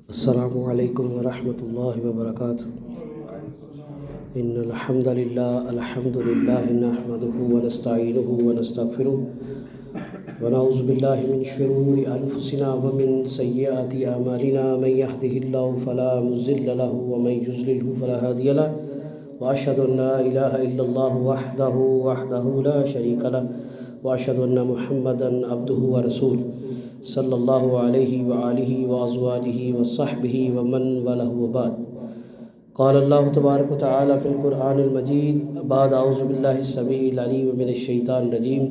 السلام علیکم ورحمۃ اللہ وبرکاتہ۔ ان الحمد للہ نحمده ونستعینه ونستغفره ونعوذ باللہ من شرور انفسنا ومن سیئات اعمالنا من يهده الله فلا مضل له ومن يضلل فلا هادي له واشهد ان لا اله الا الله وحده لا شريك له واشهد ان محمدا عبده ورسوله صلی اللہ علیہ وآلہ وازواجہ وصحبہ ومن والہ وبعد۔ قال اللہ تبارک وتعالی فی القرآن المجید بعد اعوذ باللہ السمیع العلیم من الشیطان الرجیم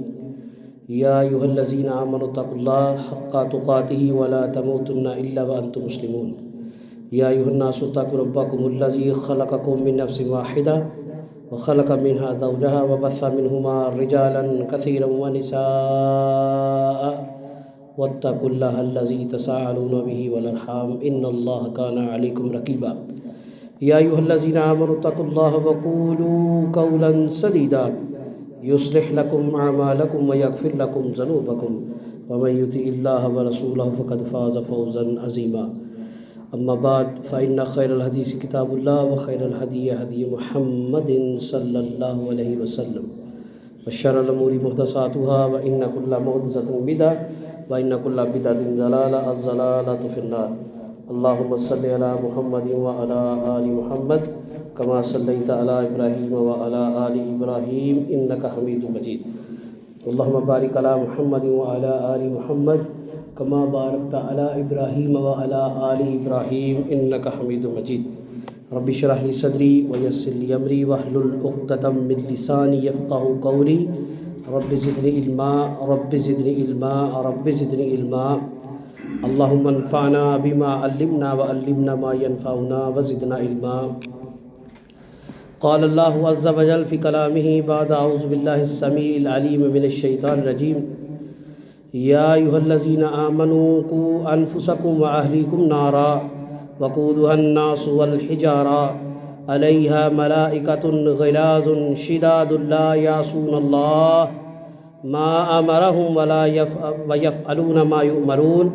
یا ایھا الذین آمنوا اتقوا اللہ حق تقاتہ ولا تموتن الا وانتم مسلمون یا ایھا الناس اتقوا ربکم الذی خلقکم من نفس واحدہ وخلق منها زوجها وبث منهما رجالا كثيرا ونساء واتقوا الله الذي تساءلون به والارحام ان الله كان عليكم رقيبا يا ايها الذين امنوا اتقوا الله وقولوا قولا سديدا يصلح لكم اعمالكم ويغفر لكم ذنوبكم ومن يطع الله ورسوله فقد فاز فوزا عظيما اما بعد فان خير الحديث كتاب الله وخير الهدي هدي محمد صلى الله عليه وسلم وشر الامور محدثاتها وان كل محدثة بدعة وَإِنَّ كُلَّ بِدْعَةٍ ضَلَالَةٍ الضَّلَالَةُ فِي النَّارِ۔ اللهم صل على محمد وعلى آل محمد كما صليت على إبراهيم وعلى آل إبراهيم إنك حميد مجيد۔ اللهم بارك على محمد وعلى آل محمد كما باركت على إبراهيم وعلى آل إبراهيم إنك حميد مجيد۔ رب اشرح لي صدري ويسر لي أمري واحلل عقدة من لساني يفقهوا قولي رب زدنی علما رب زدنی علما رب زدنی علما اللہم انفعنا بما علمنا وعلمنا ما ينفعنا وزدنا علما۔ قال اللہ عز وجل فی کلامہ بعد اعوذ باللہ السمیع العلیم من الشیطان الرجیم یا ایھا الذین آمنوا قوا انفسکم واہلیکم نارا وقودها الناس والحجارہ علیہا ملائکۃ غلاظ شداد لا یعصون اللہ ما امرهم ویفعلون ما یؤمرون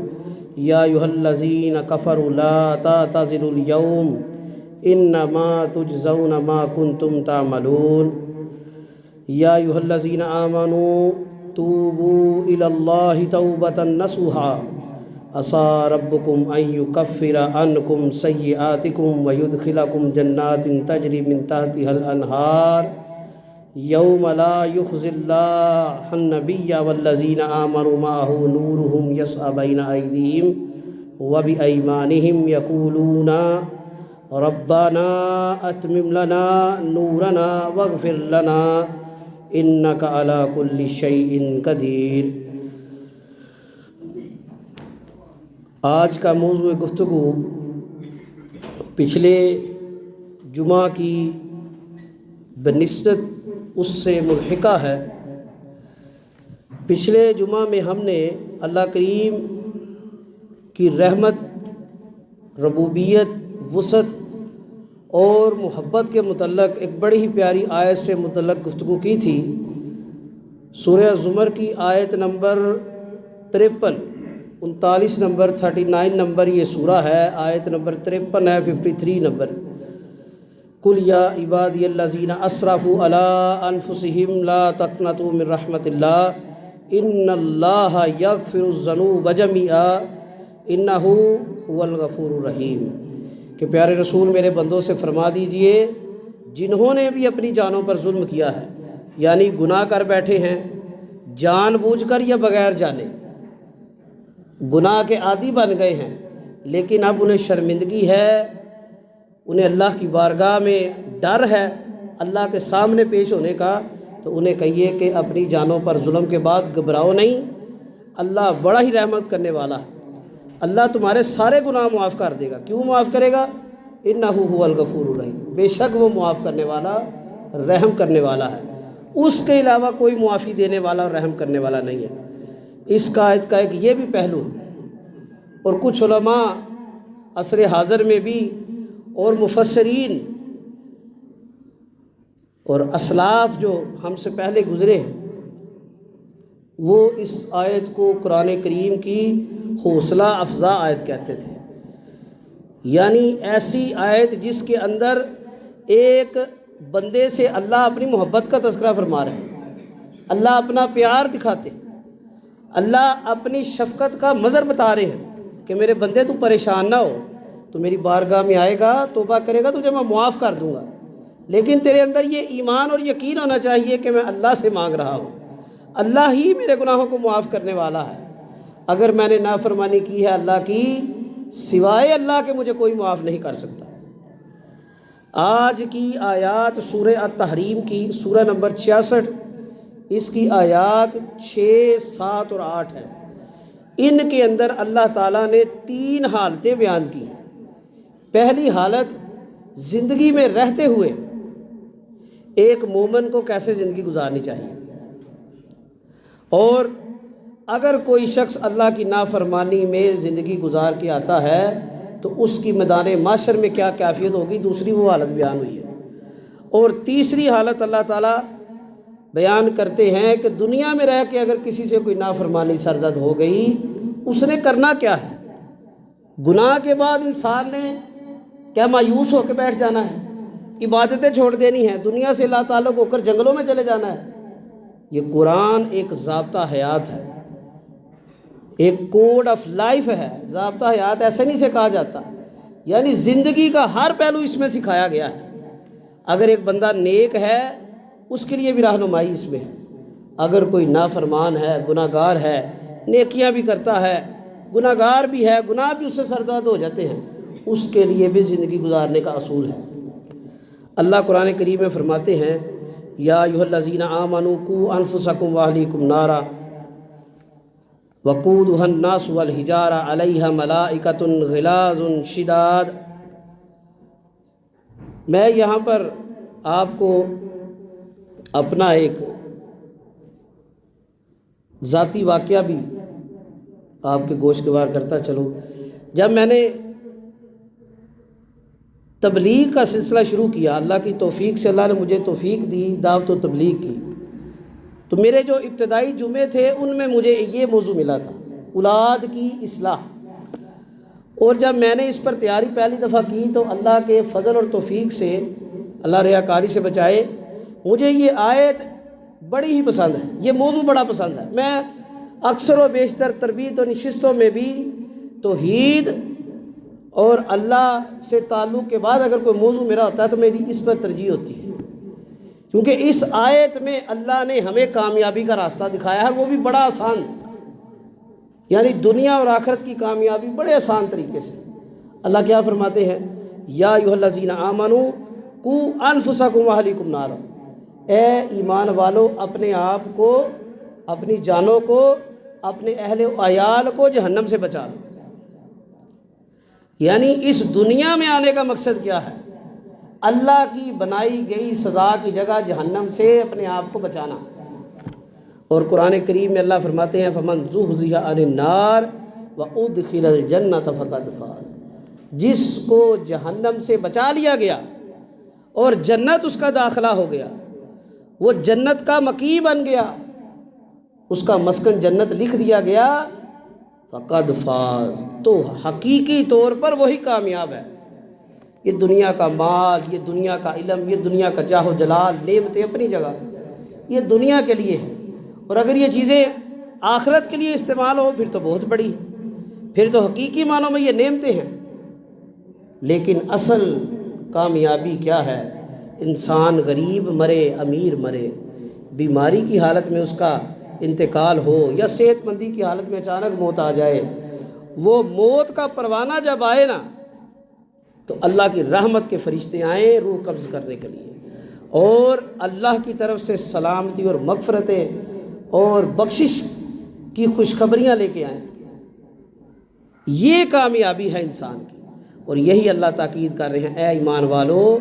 یا ایھا الذین کفروا لا تعتذروا اليوم انما تجزون ما کنتم تعملون یا ایھا الذین آمنوا توبوا الی اللہ توبۃ نصوحا عسى ربكم أن يكفر عنكم سيئاتكم ويدخلكم جنات تجري من تحتها الأنهار يوم لا يخزي الله النبي والذين آمنوا معه نورهم يسعى بين أيديهم وبأيمانهم يقولون ربنا أتمم لنا نورنا واغفر لنا إنك على كل شيء قدير۔ آج کا موضوع گفتگو پچھلے جمعہ کی بنسبت اس سے ملحقہ ہے۔ پچھلے جمعہ میں ہم نے اللہ کریم کی رحمت، ربوبیت، وسعت اور محبت کے متعلق ایک بڑی ہی پیاری آیت سے متعلق گفتگو کی تھی۔ سورہ زمر کی آیت نمبر 53، 39 نمبر، 39 نمبر یہ سورہ ہے، آیت نمبر 53 ہے، 53 نمبر۔ قُلْ يَا عِبَادِيَ الَّذِينَ أَسْرَفُوا عَلَىٰ أَنفُسِهِمْ لَا تَقْنَطُوا مِن رَحْمَةِ اللَّهِ إِنَّ اللَّهَ يَغْفِرُ الذُّنُوبَ جَمِيعًا إِنَّهُ هُوَ الْغَفُورُ الرَّحِيمُ کہ پیارے رسول میرے بندوں سے فرما دیجئے جنہوں نے بھی اپنی جانوں پر ظلم کیا ہے، یعنی گناہ کر بیٹھے ہیں جان بوجھ کر یا بغیر جانے، گناہ کے عادی بن گئے ہیں، لیکن اب انہیں شرمندگی ہے، انہیں اللہ کی بارگاہ میں ڈر ہے اللہ کے سامنے پیش ہونے کا، تو انہیں کہیے کہ اپنی جانوں پر ظلم کے بعد گھبراؤ نہیں، اللہ بڑا ہی رحمت کرنے والا ہے، اللہ تمہارے سارے گناہ معاف کر دے گا۔ کیوں معاف کرے گا؟ انہ هو الغفور الرحیم، بے شک وہ معاف کرنے والا، رحم کرنے والا ہے، اس کے علاوہ کوئی معافی دینے والا اور رحم کرنے والا نہیں ہے۔ اس کا آیت کا ایک یہ بھی پہلو ہے، اور کچھ علماء عصر حاضر میں بھی اور مفسرین اور اسلاف جو ہم سے پہلے گزرے ہیں وہ اس آیت کو قرآن کریم کی حوصلہ افزا آیت کہتے تھے یعنی ایسی آیت جس کے اندر ایک بندے سے اللہ اپنی محبت کا تذکرہ فرما رہے ہیں، اللہ اپنا پیار دکھاتے ہیں، اللہ اپنی شفقت کا مظہر بتا رہے ہیں کہ میرے بندے تو پریشان نہ ہو، تو میری بارگاہ میں آئے گا، توبہ کرے گا، تجھے میں معاف کر دوں گا، لیکن تیرے اندر یہ ایمان اور یقین ہونا چاہیے کہ میں اللہ سے مانگ رہا ہوں، اللہ ہی میرے گناہوں کو معاف کرنے والا ہے، اگر میں نے نافرمانی کی ہے اللہ کی، سوائے اللہ کے مجھے کوئی معاف نہیں کر سکتا۔ آج کی آیات سورہ التحریم کی، سورہ نمبر 66، اس کی آیات 6، 7 اور 8 ہیں۔ ان کے اندر اللہ تعالیٰ نے 3 حالتیں بیان کی۔ پہلی حالت، زندگی میں رہتے ہوئے ایک مومن کو کیسے زندگی گزارنی چاہیے، اور اگر کوئی شخص اللہ کی نافرمانی میں زندگی گزار کے آتا ہے تو اس کی میدان معاشر میں کیا کیفیت ہوگی، دوسری وہ حالت بیان ہوئی ہے۔ اور تیسری حالت اللہ تعالیٰ بیان کرتے ہیں کہ دنیا میں رہ کے اگر کسی سے کوئی نافرمانی سرزد ہو گئی، اس نے کرنا کیا ہے۔ گناہ کے بعد انسان نے کیا مایوس ہو کے بیٹھ جانا ہے، عبادتیں چھوڑ دینی ہیں، دنیا سے لا تعلق ہو کر جنگلوں میں چلے جانا ہے؟ یہ قرآن ایک ضابطہ حیات ہے، ایک کوڈ آف لائف ہے۔ ضابطہ حیات ایسے نہیں سے کہا جاتا، یعنی زندگی کا ہر پہلو اس میں سکھایا گیا ہے۔ اگر ایک بندہ نیک ہے اس کے لیے بھی رہنمائی اس میں ہے، اگر کوئی نافرمان ہے، گناہ گار ہے، نیکیاں بھی کرتا ہے، گناہ گار بھی ہے، گناہ بھی اس سے سرزد ہو جاتے ہیں، اس کے لیے بھی زندگی گزارنے کا اصول ہے۔ اللہ قرآن کریم میں فرماتے ہیں، یا ایھا الذین آمنوا قوا انفسکم واہلیکم نارا وقودھا الناس والحجارہ علیہا ملائکۃ غلاظ شداد۔ میں یہاں پر آپ کو اپنا ایک ذاتی واقعہ بھی آپ کے گوشگوار کرتا چلوں۔ جب میں نے تبلیغ کا سلسلہ شروع کیا، اللہ کی توفیق سے اللہ نے مجھے توفیق دی دعوت و تبلیغ کی، تو میرے جو ابتدائی جمعے تھے ان میں مجھے یہ موضوع ملا تھا، اولاد کی اصلاح۔ اور جب میں نے اس پر تیاری پہلی دفعہ کی تو اللہ کے فضل اور توفیق سے، اللہ ریاکاری سے بچائے، مجھے یہ آیت بڑی ہی پسند ہے، یہ موضوع بڑا پسند ہے۔ میں اکثر و بیشتر تربیت و نشستوں میں بھی توحید اور اللہ سے تعلق کے بعد اگر کوئی موضوع میرا ہوتا ہے تو میری اس پر ترجیح ہوتی ہے، کیونکہ اس آیت میں اللہ نے ہمیں کامیابی کا راستہ دکھایا ہے، وہ بھی بڑا آسان، یعنی دنیا اور آخرت کی کامیابی بڑے آسان طریقے سے۔ اللہ کیا فرماتے ہیں، یا ایھا الذین آمنوا قوا انفسکم واہلیکم نارا، اے ایمان والو اپنے آپ کو، اپنی جانوں کو، اپنے اہل و عیال کو جہنم سے بچا لو۔ یعنی اس دنیا میں آنے کا مقصد کیا ہے، اللہ کی بنائی گئی سزا کی جگہ جہنم سے اپنے آپ کو بچانا۔ اور قرآن کریم میں اللہ فرماتے ہیں، فمن زحزح عن النار وادخل الجنۃ فقد فاز، جس کو جہنم سے بچا لیا گیا اور جنت اس کا داخلہ ہو گیا، وہ جنت کا مقیم بن گیا، اس کا مسکن جنت لکھ دیا گیا، فقد فاز، تو حقیقی طور پر وہی کامیاب ہے۔ یہ دنیا کا مال، یہ دنیا کا علم، یہ دنیا کا جاہ و جلال، نعمتیں اپنی جگہ، یہ دنیا کے لیے ہے، اور اگر یہ چیزیں آخرت کے لیے استعمال ہو پھر تو بہت بڑی، پھر تو حقیقی معنوں میں یہ نعمتیں ہیں۔ لیکن اصل کامیابی کیا ہے، انسان غریب مرے، امیر مرے، بیماری کی حالت میں اس کا انتقال ہو یا صحت مندی کی حالت میں اچانک موت آ جائے، وہ موت کا پروانہ جب آئے نا تو اللہ کی رحمت کے فرشتے آئیں روح قبض کرنے کے لیے، اور اللہ کی طرف سے سلامتی اور مغفرتیں اور بخشش کی خوشخبریاں لے کے آئیں۔ یہ کامیابی ہے انسان کی، اور یہی اللہ تاکید کر رہے ہیں، اے ایمان والو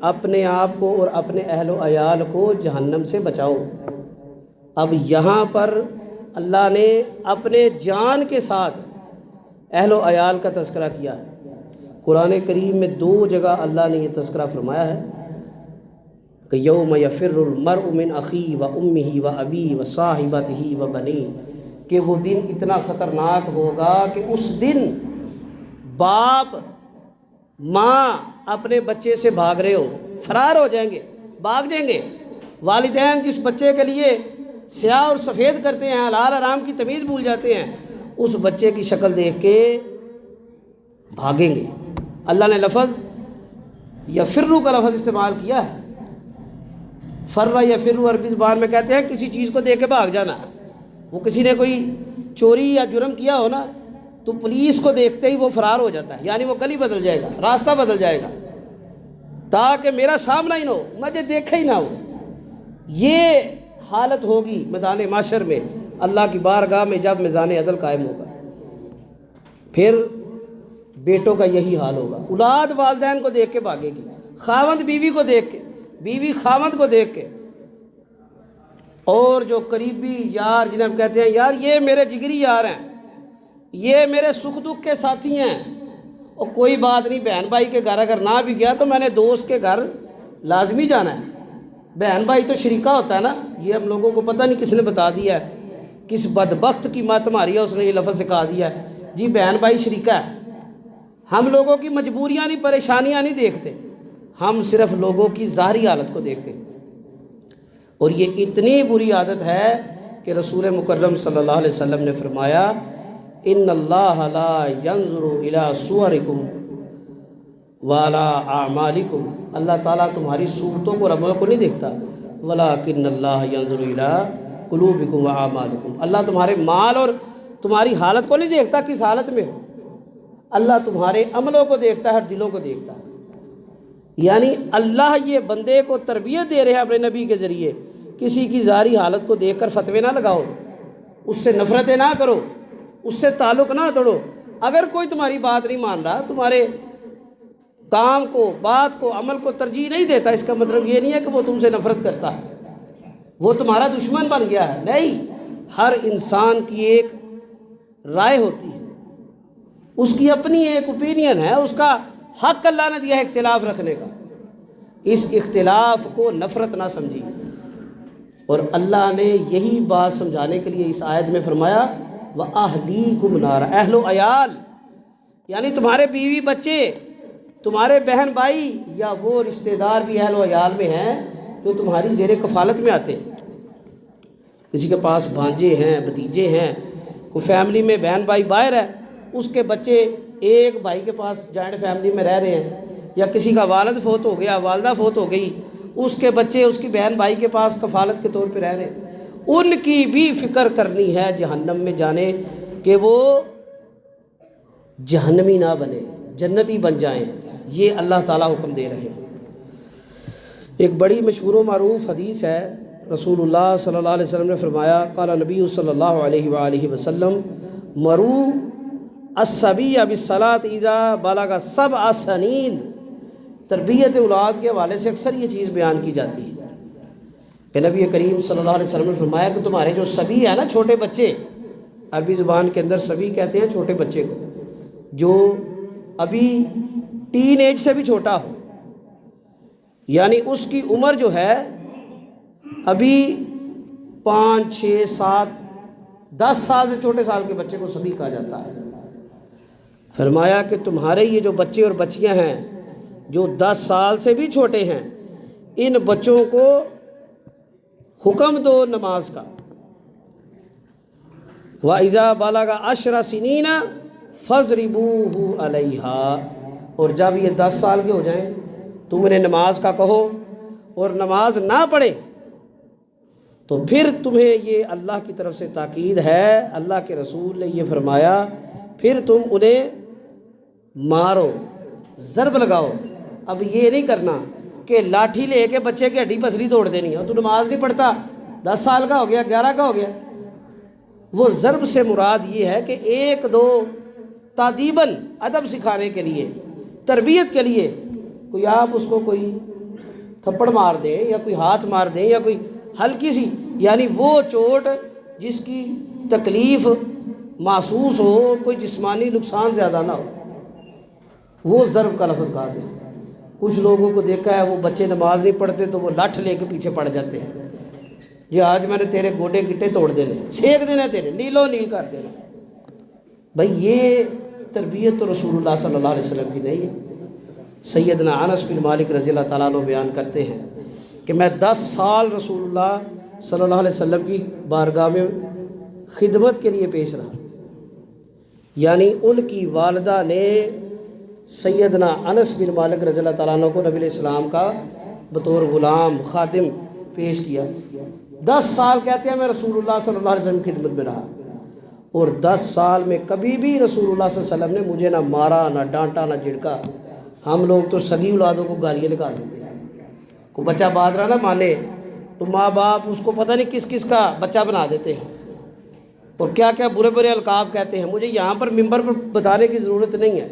اپنے آپ کو اور اپنے اہل و عیال کو جہنم سے بچاؤ۔ اب یہاں پر اللہ نے اپنے جان کے ساتھ اہل و عیال کا تذکرہ کیا ہے۔ قرآن کریم میں 2 جگہ اللہ نے یہ تذکرہ فرمایا ہے کہ یوم یفر المرء من اخیہ و امہ و ابیہ و صاحبتہ و بنیہ، کہ وہ دن اتنا خطرناک ہوگا کہ اس دن باپ ماں اپنے بچے سے بھاگ رہے ہو، فرار ہو جائیں گے، بھاگ جائیں گے، والدین جس بچے کے لیے سیاہ اور سفید کرتے ہیں، حلال حرام کی تمیز بھول جاتے ہیں، اس بچے کی شکل دیکھ کے بھاگیں گے۔ اللہ نے لفظ یفرو کا لفظ استعمال کیا ہے۔ فرّ یفرو عربی زبان میں کہتے ہیں کسی چیز کو دیکھ کے بھاگ جانا۔ وہ کسی نے کوئی چوری یا جرم کیا ہو نا، تو پولیس کو دیکھتے ہی وہ فرار ہو جاتا ہے، یعنی وہ گلی بدل جائے گا، راستہ بدل جائے گا، تاکہ میرا سامنا ہی نہ ہو، مجھے دیکھا ہی نہ ہو۔ یہ حالت ہوگی میدان محشر میں، اللہ کی بارگاہ میں جب میزان عدل قائم ہوگا۔ پھر بیٹوں کا یہی حال ہوگا، اولاد والدین کو دیکھ کے بھاگے گی، خاوند بیوی کو دیکھ کے، بیوی خاوند کو دیکھ کے، اور جو قریبی یار جنہیں ہم کہتے ہیں یار یہ میرے جگری یار ہیں، یہ میرے سکھ دکھ کے ساتھی ہیں، اور کوئی بات نہیں، بہن بھائی کے گھر اگر نہ بھی گیا تو میں نے دوست کے گھر لازمی جانا ہے۔ بہن بھائی تو شریکہ ہوتا ہے نا، یہ ہم لوگوں کو پتہ نہیں کس نے بتا دیا ہے، کس بدبخت کی مات ماری ہے اس نے یہ لفظ سکھا دیا ہے، جی بہن بھائی شریکہ ہے۔ ہم لوگوں کی مجبوریاں نہیں، پریشانیاں نہیں دیکھتے، ہم صرف لوگوں کی ظاہری حالت کو دیکھتے ہیں۔ اور یہ اتنی بری عادت ہے کہ رسول مکرم صلی اللہ علیہ وسلم نے فرمایا ان اللہ لا ينظر الى صورکم ولا اعمالکم، اللہ تعالیٰ تمہاری صورتوں کو اور عملوں کو نہیں دیکھتا، ولکن اللہ ينظر الى قلوبکم واعمالکم، اللہ تمہارے مال اور تمہاری حالت کو نہیں دیکھتا کس حالت میں ہو، اللہ تمہارے عملوں کو دیکھتا ہے اور دلوں کو دیکھتا ہے۔ یعنی اللہ یہ بندے کو تربیت دے رہے ہیں اپنے نبی کے ذریعے، کسی کی ظاہری حالت کو دیکھ کر فتوے نہ لگاؤ، اس سے نفرتیں نہ کرو، اس سے تعلق نہ توڑو۔ اگر کوئی تمہاری بات نہیں مان رہا، تمہارے کام کو، بات کو، عمل کو ترجیح نہیں دیتا، اس کا مطلب یہ نہیں ہے کہ وہ تم سے نفرت کرتا ہے، وہ تمہارا دشمن بن گیا ہے، نہیں۔ ہر انسان کی ایک رائے ہوتی ہے، اس کی اپنی ایک اوپینین ہے، اس کا حق اللہ نے دیا ہے اختلاف رکھنے کا، اس اختلاف کو نفرت نہ سمجھی۔ اور اللہ نے یہی بات سمجھانے کے لیے اس آیت میں فرمایا وَأَهْلِيكُمْ نَارًا، اہل و عیال، یعنی تمہارے بیوی بچے، تمہارے بہن بھائی، یا وہ رشتہ دار بھی اہل و عیال میں ہیں جو تمہاری زیر کفالت میں آتے ہیں۔ کسی کے پاس بھانجے ہیں، بھتیجے ہیں، کوئی فیملی میں بہن بھائی باہر ہے، اس کے بچے ایک بھائی کے پاس جوائنٹ فیملی میں رہ رہے ہیں، یا کسی کا والد فوت ہو گیا، والدہ فوت ہو گئی، اس کے بچے اس کی بہن بھائی کے پاس کفالت کے طور پہ رہ رہے ہیں، ان کی بھی فکر کرنی ہے جہنم میں جانے کہ وہ جہنمی نہ بنے، جنتی بن جائیں، یہ اللہ تعالیٰ حکم دے رہے ہیں۔ ایک بڑی مشہور و معروف حدیث ہے، رسول اللہ صلی اللہ علیہ وسلم نے فرمایا قال نبی صلی اللہ علیہ وآلہ وسلم مرو الصبی بالصلاۃ اذا بلغ 7 سنین، تربیت اولاد کے حوالے سے اکثر یہ چیز بیان کی جاتی ہے کہ نبی کریم صلی اللہ علیہ وسلم نے فرمایا کہ تمہارے جو صبی ہے نا، چھوٹے بچے، عربی زبان کے اندر صبی کہتے ہیں چھوٹے بچے کو، جو ابھی ٹین ایج سے بھی چھوٹا ہو، یعنی اس کی عمر جو ہے ابھی 5 6 7 10 سال سے چھوٹے سال کے بچے کو صبی کہا جاتا ہے۔ فرمایا کہ تمہارے یہ جو بچے اور بچیاں ہیں جو 10 سال سے بھی چھوٹے ہیں، ان بچوں کو حکم دو نماز کا، وَإِذَا بَلَغَ 10 سِنِينَ فَاضْرِبُوهُ عَلَيْهَا، اور جب یہ 10 سال کے ہو جائیں تم انہیں نماز کا کہو، اور نماز نہ پڑھے تو پھر تمہیں یہ اللہ کی طرف سے تاکید ہے، اللہ کے رسول نے یہ فرمایا پھر تم انہیں مارو، ضرب لگاؤ۔ اب یہ نہیں کرنا کہ لاٹھی لے کے بچے کی ہڈی پسلی توڑ دینی ہے، تو نماز نہیں پڑھتا، 10 سال کا ہو گیا، 11 کا ہو گیا۔ وہ ضرب سے مراد یہ ہے کہ 1 2 تادیباً، ادب سکھانے کے لیے، تربیت کے لیے، کوئی آپ اس کو کوئی تھپڑ مار دیں یا کوئی ہاتھ مار دیں یا کوئی ہلکی سی، یعنی وہ چوٹ جس کی تکلیف محسوس ہو، کوئی جسمانی نقصان زیادہ نہ ہو، وہ ضرب کا لفظ کہا گیا۔ کچھ لوگوں کو دیکھا ہے وہ بچے نماز نہیں پڑھتے تو وہ لٹھ لے کے پیچھے پڑ جاتے ہیں، یہ آج میں نے تیرے گوڈے گٹے توڑ دینے، چھیک دینا تیرے، نیلو نیل کر دینا۔ بھائی یہ تربیت تو رسول اللہ صلی اللہ علیہ وسلم کی نہیں ہے۔ سیدنا انس بن مالک رضی اللہ تعالیٰ عنہ بیان کرتے ہیں کہ میں 10 سال رسول اللہ صلی اللہ علیہ وسلم کی بارگاہ میں خدمت کے لیے پیش رہا، یعنی ان کی والدہ نے سیدنا انس بن مالک رضی اللہ تعالیٰ عنہ کو نبی علیہ السلام کا بطور غلام خادم پیش کیا۔ 10 سال کہتے ہیں میں رسول اللہ صلی اللہ علیہ وسلم کی خدمت میں رہا، اور 10 سال میں کبھی بھی رسول اللہ صلی اللہ علیہ وسلم نے مجھے نہ مارا، نہ ڈانٹا، نہ جھڑکا۔ ہم لوگ تو سگی اولادوں کو گالیاں نکال دیتے ہیں، کوئی بچہ بات رہا نہ مانے تو ماں باپ اس کو پتہ نہیں کس کس کا بچہ بنا دیتے ہیں اور کیا کیا برے برے القاب کہتے ہیں۔ مجھے یہاں پر ممبر پر بتانے کی ضرورت نہیں ہے،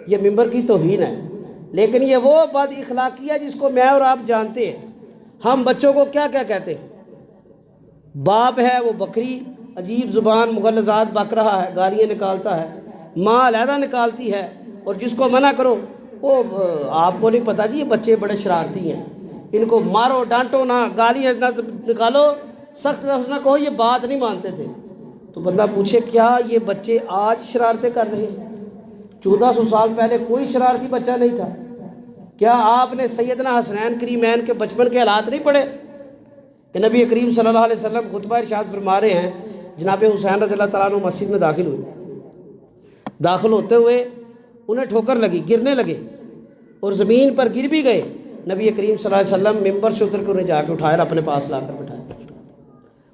یہ ممبر کی توہین ہے، لیکن یہ وہ بد اخلاقی ہے جس کو میں اور آپ جانتے ہیں۔ ہم بچوں کو کیا کیا کہتے ہیں؟ باپ ہے وہ بکری، عجیب زبان مغلظات بک رہا ہے، گالیاں نکالتا ہے، ماں علیحدہ نکالتی ہے، اور جس کو منع کرو وہ آپ کو نہیں پتہ جی یہ بچے بڑے شرارتی ہیں، ان کو مارو ڈانٹو نہ، گالیاں نہ نکالو، سخت لفظ نہ کہو، یہ بات نہیں مانتے تھے۔ تو بندہ پوچھے کیا یہ بچے آج شرارتیں کر رہے ہیں؟ 1400 سال پہلے کوئی شرارتی بچہ نہیں تھا۔ کیا آپ نے سیدنا حسنین کریمین کے بچپن کے حالات نہیں پڑھے کہ نبی کریم صلی اللہ علیہ وسلم خطبہ ارشاد فرما رہے ہیں، جناب حسین رضی اللہ تعالیٰ عنہ مسجد میں داخل ہوئے، داخل ہوتے ہوئے انہیں ٹھوکر لگی، گرنے لگے اور زمین پر گر بھی گئے۔ نبی کریم صلی اللہ علیہ وسلم ممبر سے اتر کے انہیں جا کے اٹھایا اور اپنے پاس لا کر بٹھایا،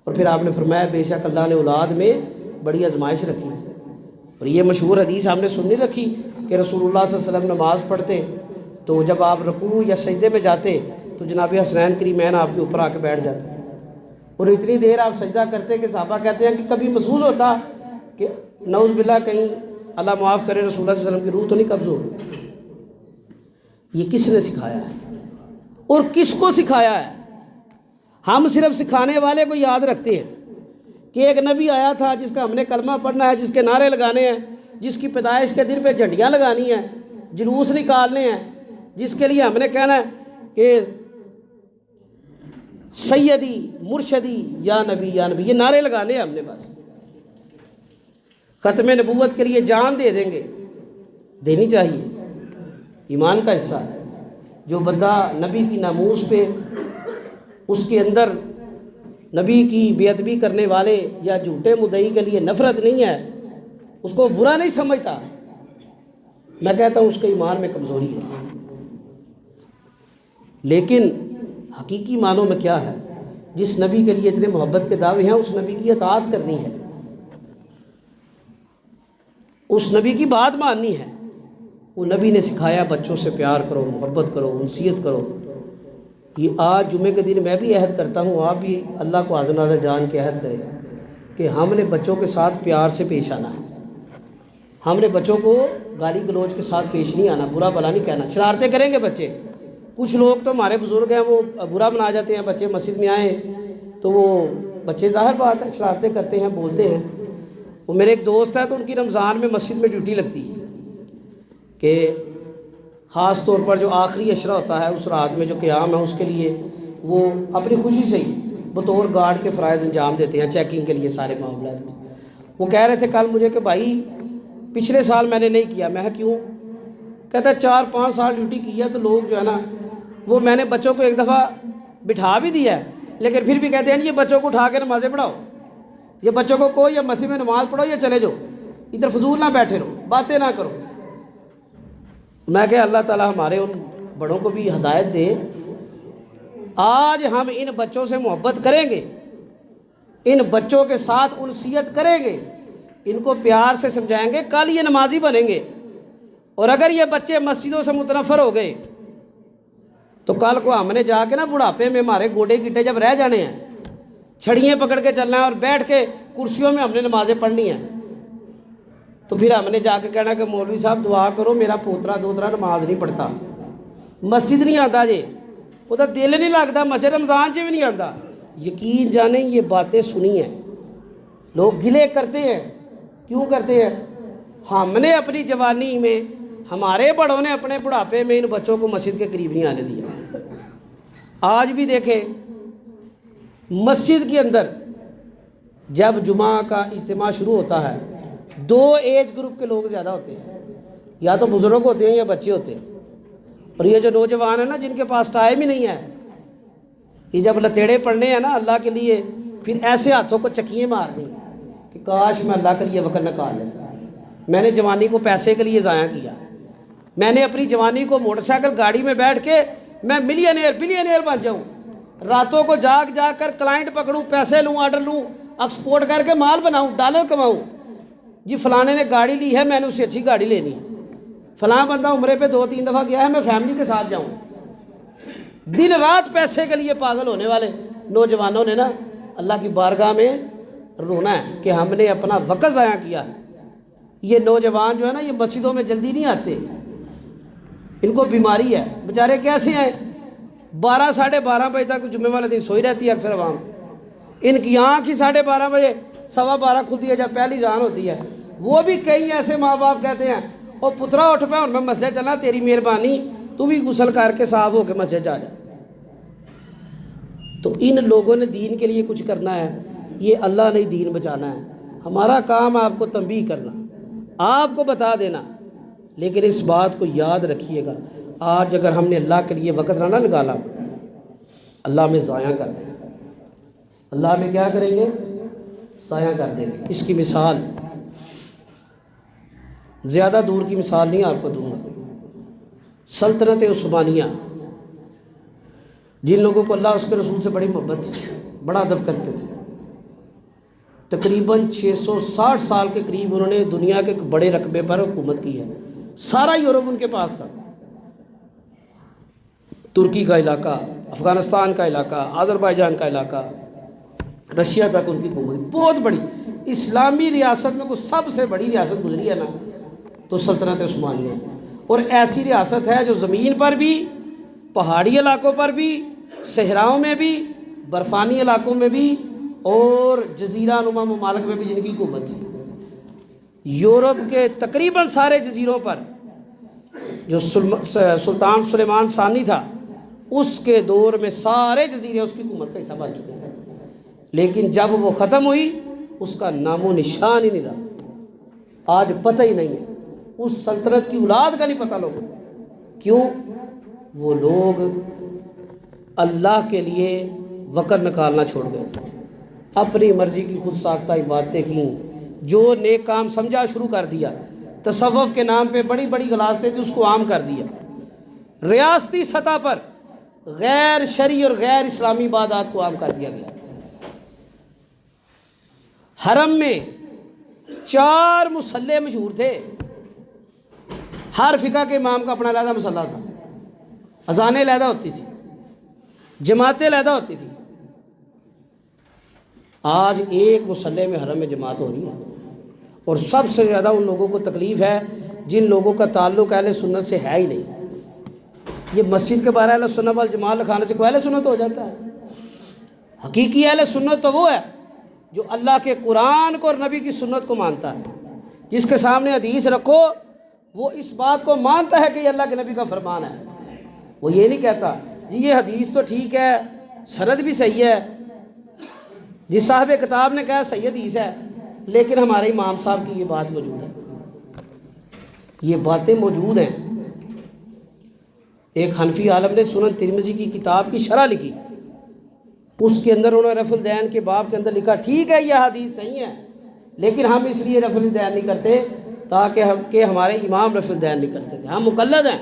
اور پھر آپ نے فرمایا بے شک اللہ نے اولاد میں بڑی آزمائش رکھی۔ اور یہ مشہور حدیث ہم نے سننی رکھی کہ رسول اللہ صلی اللہ علیہ وسلم نماز پڑھتے تو جب آپ رکوع یا سجدے میں جاتے تو جناب حسنین کریمین آپ کے اوپر آ کے بیٹھ جاتے، اور اتنی دیر آپ سجدہ کرتے کہ صحابہ کہتے ہیں کہ کبھی محسوس ہوتا کہ نعوذ باللہ کہیں اللہ معاف کرے رسول اللہ صلی اللہ علیہ وسلم کی روح تو نہیں قبض ہو۔ یہ کس نے سکھایا ہے اور کس کو سکھایا ہے؟ ہم صرف سکھانے والے کو یاد رکھتے ہیں کہ ایک نبی آیا تھا جس کا ہم نے کلمہ پڑھنا ہے، جس کے نعرے لگانے ہیں، جس کی پیدائش کے دن پہ جھنڈیاں لگانی ہیں، جلوس نکالنے ہیں، جس کے لیے ہم نے کہنا ہے کہ سیدی مرشدی یا نبی یا نبی، یہ نعرے لگانے ہیں ہم نے، بس ختم نبوت کے لیے جان دے دیں گے، دینی چاہیے، ایمان کا حصہ ہے۔ جو بندہ نبی کی ناموس پہ اس کے اندر نبی کی بے ادبی کرنے والے یا جھوٹے مدعی کے لیے نفرت نہیں ہے، اس کو برا نہیں سمجھتا، میں کہتا ہوں اس کے ایمان میں کمزوری ہے۔ لیکن حقیقی معنوں میں کیا ہے؟ جس نبی کے لیے اتنے محبت کے دعوے ہیں اس نبی کی اطاعت کرنی ہے، اس نبی کی بات ماننی ہے۔ وہ نبی نے سکھایا بچوں سے پیار کرو، محبت کرو، انسیت کرو۔ یہ آج جمعے کے دن میں بھی عہد کرتا ہوں، آپ بھی اللہ کو حاضر ناظر جان کے عہد کریں کہ ہم نے بچوں کے ساتھ پیار سے پیش آنا ہے، ہم نے بچوں کو گالی گلوچ کے ساتھ پیش نہیں آنا، برا بلا نہیں کہنا۔ شرارتیں کریں گے بچے، کچھ لوگ تو ہمارے بزرگ ہیں وہ برا بنا جاتے ہیں، بچے مسجد میں آئیں تو وہ بچے ظاہر بات ہے شرارتیں کرتے ہیں، بولتے ہیں۔ وہ میرے ایک دوست ہے تو ان کی رمضان میں مسجد میں ڈیوٹی لگتی ہے کہ خاص طور پر جو آخری عشرہ ہوتا ہے اس رات میں جو قیام ہے اس کے لیے وہ اپنی خوشی سے ہی بطور گارڈ کے فرائض انجام دیتے ہیں، چیکنگ کے لیے سارے معاملات میں۔ وہ کہہ رہے تھے کل مجھے کہ بھائی پچھلے سال میں نے نہیں کیا۔ میں کیوں؟ کہتا ہے 4-5 سال ڈیوٹی کی ہے تو لوگ جو ہے نا وہ میں نے بچوں کو ایک دفعہ بٹھا بھی دیا ہے لیکن پھر بھی کہتے ہیں یہ بچوں کو اٹھا کے نمازیں پڑھاؤ، یہ بچوں کو کوئی یا مسجد میں نماز پڑھو یا چلے جاؤ، ادھر فضول نہ بیٹھے رہو، باتیں نہ کرو۔ میں کہ اللہ تعالیٰ ہمارے ان بڑوں کو بھی ہدایت دے۔ آج ہم ان بچوں سے محبت کریں گے، ان بچوں کے ساتھ انسیت کریں گے، ان کو پیار سے سمجھائیں گے، کل یہ نمازی بنیں گے۔ اور اگر یہ بچے مسجدوں سے متنفر ہو گئے تو کل کو ہم نے جا کے نا بڑھاپے میں ہمارے گوڈے گیٹے جب رہ جانے ہیں، چھڑیاں پکڑ کے چلنا ہے اور بیٹھ کے کرسیوں میں ہم نے نمازیں پڑھنی ہیں، تو پھر ہم نے جا کے کہنا کہ مولوی صاحب دعا کرو میرا پوترا دوترا نماز نہیں پڑھتا، مسجد نہیں آتا جی، وہ تو دل نہیں لگتا، مسجد رمضان سے بھی نہیں آتا۔ یقین جانیں یہ باتیں سنی ہیں، لوگ گلے کرتے ہیں، کیوں کرتے ہیں؟ ہم نے اپنی جوانی میں، ہمارے بڑوں نے اپنے بڑھاپے میں ان بچوں کو مسجد کے قریب نہیں آنے دیا۔ آج بھی دیکھیں مسجد کے اندر جب جمعہ کا اجتماع شروع ہوتا ہے 2 ایج گروپ کے لوگ زیادہ ہوتے ہیں، یا تو بزرگ ہوتے ہیں یا بچے ہوتے ہیں۔ اور یہ جو نوجوان ہیں نا جن کے پاس ٹائم ہی نہیں ہے، یہ جب لتیڑے پڑھنے ہیں نا اللہ کے لیے، پھر ایسے ہاتھوں کو چکیے مارنی کہ کاش میں اللہ کے لیے وقت نکال لیتا، میں نے جوانی کو پیسے کے لیے ضائع کیا، میں نے اپنی جوانی کو موٹر سائیکل گاڑی میں بیٹھ کے میں ملینئر بلینئر بن جاؤں، راتوں کو جاگ جاگ کر کلائنٹ پکڑوں، پیسے لوں، آرڈر لوں، ایکسپورٹ کر کے مال بناؤں، ڈالر کماؤں، جی فلانے نے گاڑی لی ہے میں نے اس سے اچھی گاڑی لینی، فلاں بندہ عمرے پہ 2-3 دفعہ گیا ہے میں فیملی کے ساتھ جاؤں۔ دن رات پیسے کے لیے پاگل ہونے والے نوجوانوں نے نا اللہ کی بارگاہ میں رونا ہے کہ ہم نے اپنا وقت ضائع کیا۔ یہ نوجوان جو ہے نا یہ مسجدوں میں جلدی نہیں آتے، ان کو بیماری ہے، بیچارے کیسے ہیں 12-12:30 بجے تک جمعے والے دن سوئی رہتی ہے اکثر عوام، ان کی آنکھ ہی 12:30 بجے 12:15 کھلتی ہے جب پہلی اذان ہوتی ہے۔ وہ بھی کئی ایسے ماں باپ کہتے ہیں او پترا اٹھ پہ اور میں مسجد چلا، تیری مہربانی تو بھی غسل کر کے صاف ہو کے مسجد جا جا۔ تو ان لوگوں نے دین کے لیے کچھ کرنا ہے، یہ اللہ نے دین بچانا ہے، ہمارا کام آپ کو تنبیہ کرنا، آپ کو بتا دینا، لیکن اس بات کو یاد رکھیے گا آج اگر ہم نے اللہ کے لیے وقت نہ نکالا اللہ میں ضائع کر دیں گے، اللہ میں کیا کریں گے؟ ضائع کر دیں گے۔ اس کی مثال زیادہ دور کی مثال نہیں آپ کو دوں گا، سلطنت عثمانیہ، جن لوگوں کو اللہ اس کے رسول سے بڑی محبت تھی، بڑا ادب کرتے تھے، تقریباً 660 سال کے قریب انہوں نے دنیا کے بڑے رقبے پر حکومت کی ہے، سارا یورپ ان کے پاس تھا، ترکی کا علاقہ، افغانستان کا علاقہ، آذربائیجان کا علاقہ، رشیا تک ان کی حکومت بہت بڑی، اسلامی ریاست میں کوئی سب سے بڑی ریاست گزری ہے نا تو سلطنت عثمانیہ، اور ایسی ریاست ہے جو زمین پر بھی، پہاڑی علاقوں پر بھی، صحراؤں میں بھی، برفانی علاقوں میں بھی، اور جزیرہ نما ممالک میں بھی جن کی حکومت تھی۔ یورپ کے تقریباً سارے جزیروں پر جو سلطان سلیمان ثانی تھا اس کے دور میں سارے جزیرے اس کی حکومت کا حصہ بن چکے تھے، لیکن جب وہ ختم ہوئی اس کا نام و نشان ہی نہیں رہا، آج پتہ ہی نہیں ہے، اس سلطنت کی اولاد کا نہیں پتہ لوگوں کو، کیوں؟ وہ لوگ اللہ کے لیے وقت نکالنا چھوڑ گئے، اپنی مرضی کی خود ساختہ عبادتیں کیں، جو نیک کام سمجھا شروع کر دیا، تصوف کے نام پہ بڑی بڑی غلاظتیں تھی اس کو عام کر دیا، ریاستی سطح پر غیر شرعی اور غیر اسلامی عبادات کو عام کر دیا گیا۔ حرم میں 4 مصلے مشہور تھے، ہر فقہ کے امام کا اپنا علیحدہ مصلی تھا، اذانیں علیحدہ ہوتی تھی، جماعتیں علیحدہ ہوتی تھی۔ آج ایک مصلی میں حرم میں جماعت ہو رہی ہے، اور سب سے زیادہ ان لوگوں کو تکلیف ہے جن لوگوں کا تعلق اہل سنت سے ہے ہی نہیں۔ یہ مسجد کے باہر اہل سنت والجماعت لکھانے سے کوئی اہل سنت ہو جاتا ہے؟ حقیقی اہل سنت تو وہ ہے جو اللہ کے قرآن کو اور نبی کی سنت کو مانتا ہے، جس کے سامنے حدیث رکھو وہ اس بات کو مانتا ہے کہ یہ اللہ کے نبی کا فرمان ہے، وہ یہ نہیں کہتا جی یہ حدیث تو ٹھیک ہے، سند بھی صحیح ہے، جس صاحب کتاب نے کہا صحیح حدیث ہے، لیکن ہمارے امام صاحب کی یہ بات موجود ہے، یہ باتیں موجود ہیں۔ ایک حنفی عالم نے سنن ترمذی کی کتاب کی شرح لکھی، اس کے اندر انہوں نے رفع الدین کے باب کے اندر لکھا ٹھیک ہے یہ حدیث صحیح ہے، لیکن ہم اس لیے رفع الدین نہیں کرتے تاکہ کہ ہمارے امام رفع الدین نہیں کرتے تھے، ہم مقلد ہیں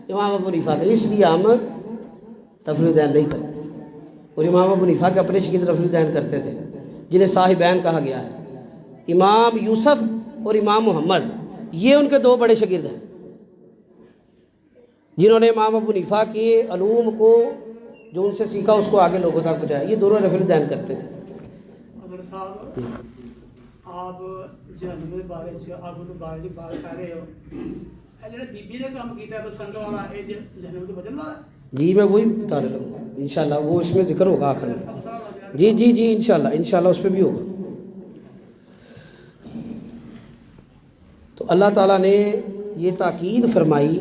امام ابو حنیفہ کے، اس لیے ہم رفع الدین نہیں کرتے، اور امام ابو حنیفہ کے اپنے شاگرد رفع الدین کرتے تھے جنہیں صاحبین کہا گیا ہے، امام یوسف اور امام محمد، یہ ان کے 2 بڑے شاگرد ہیں جنہوں نے امام ابو حنیفہ کے علوم کو جو ان سے سیکھا اس کو آگے لوگوں تک پہنچایا، یہ دونوں رفع الدین کرتے تھے۔ اگر صاحب آپ جہنم کے بارے سے آپ کو بارے کی بات کر رہے ہو، جڑا بی بی نے کام کیتا ہے سنگ والا اے جہنم کے بچن والا، جی میں وہی بتا رہا ہوں، انشاءاللہ وہ اس میں ذکر ہوگا آخر میں، جی جی جی انشاءاللہ اس پہ بھی ہوگا۔ تو اللہ تعالیٰ نے یہ تاکید فرمائی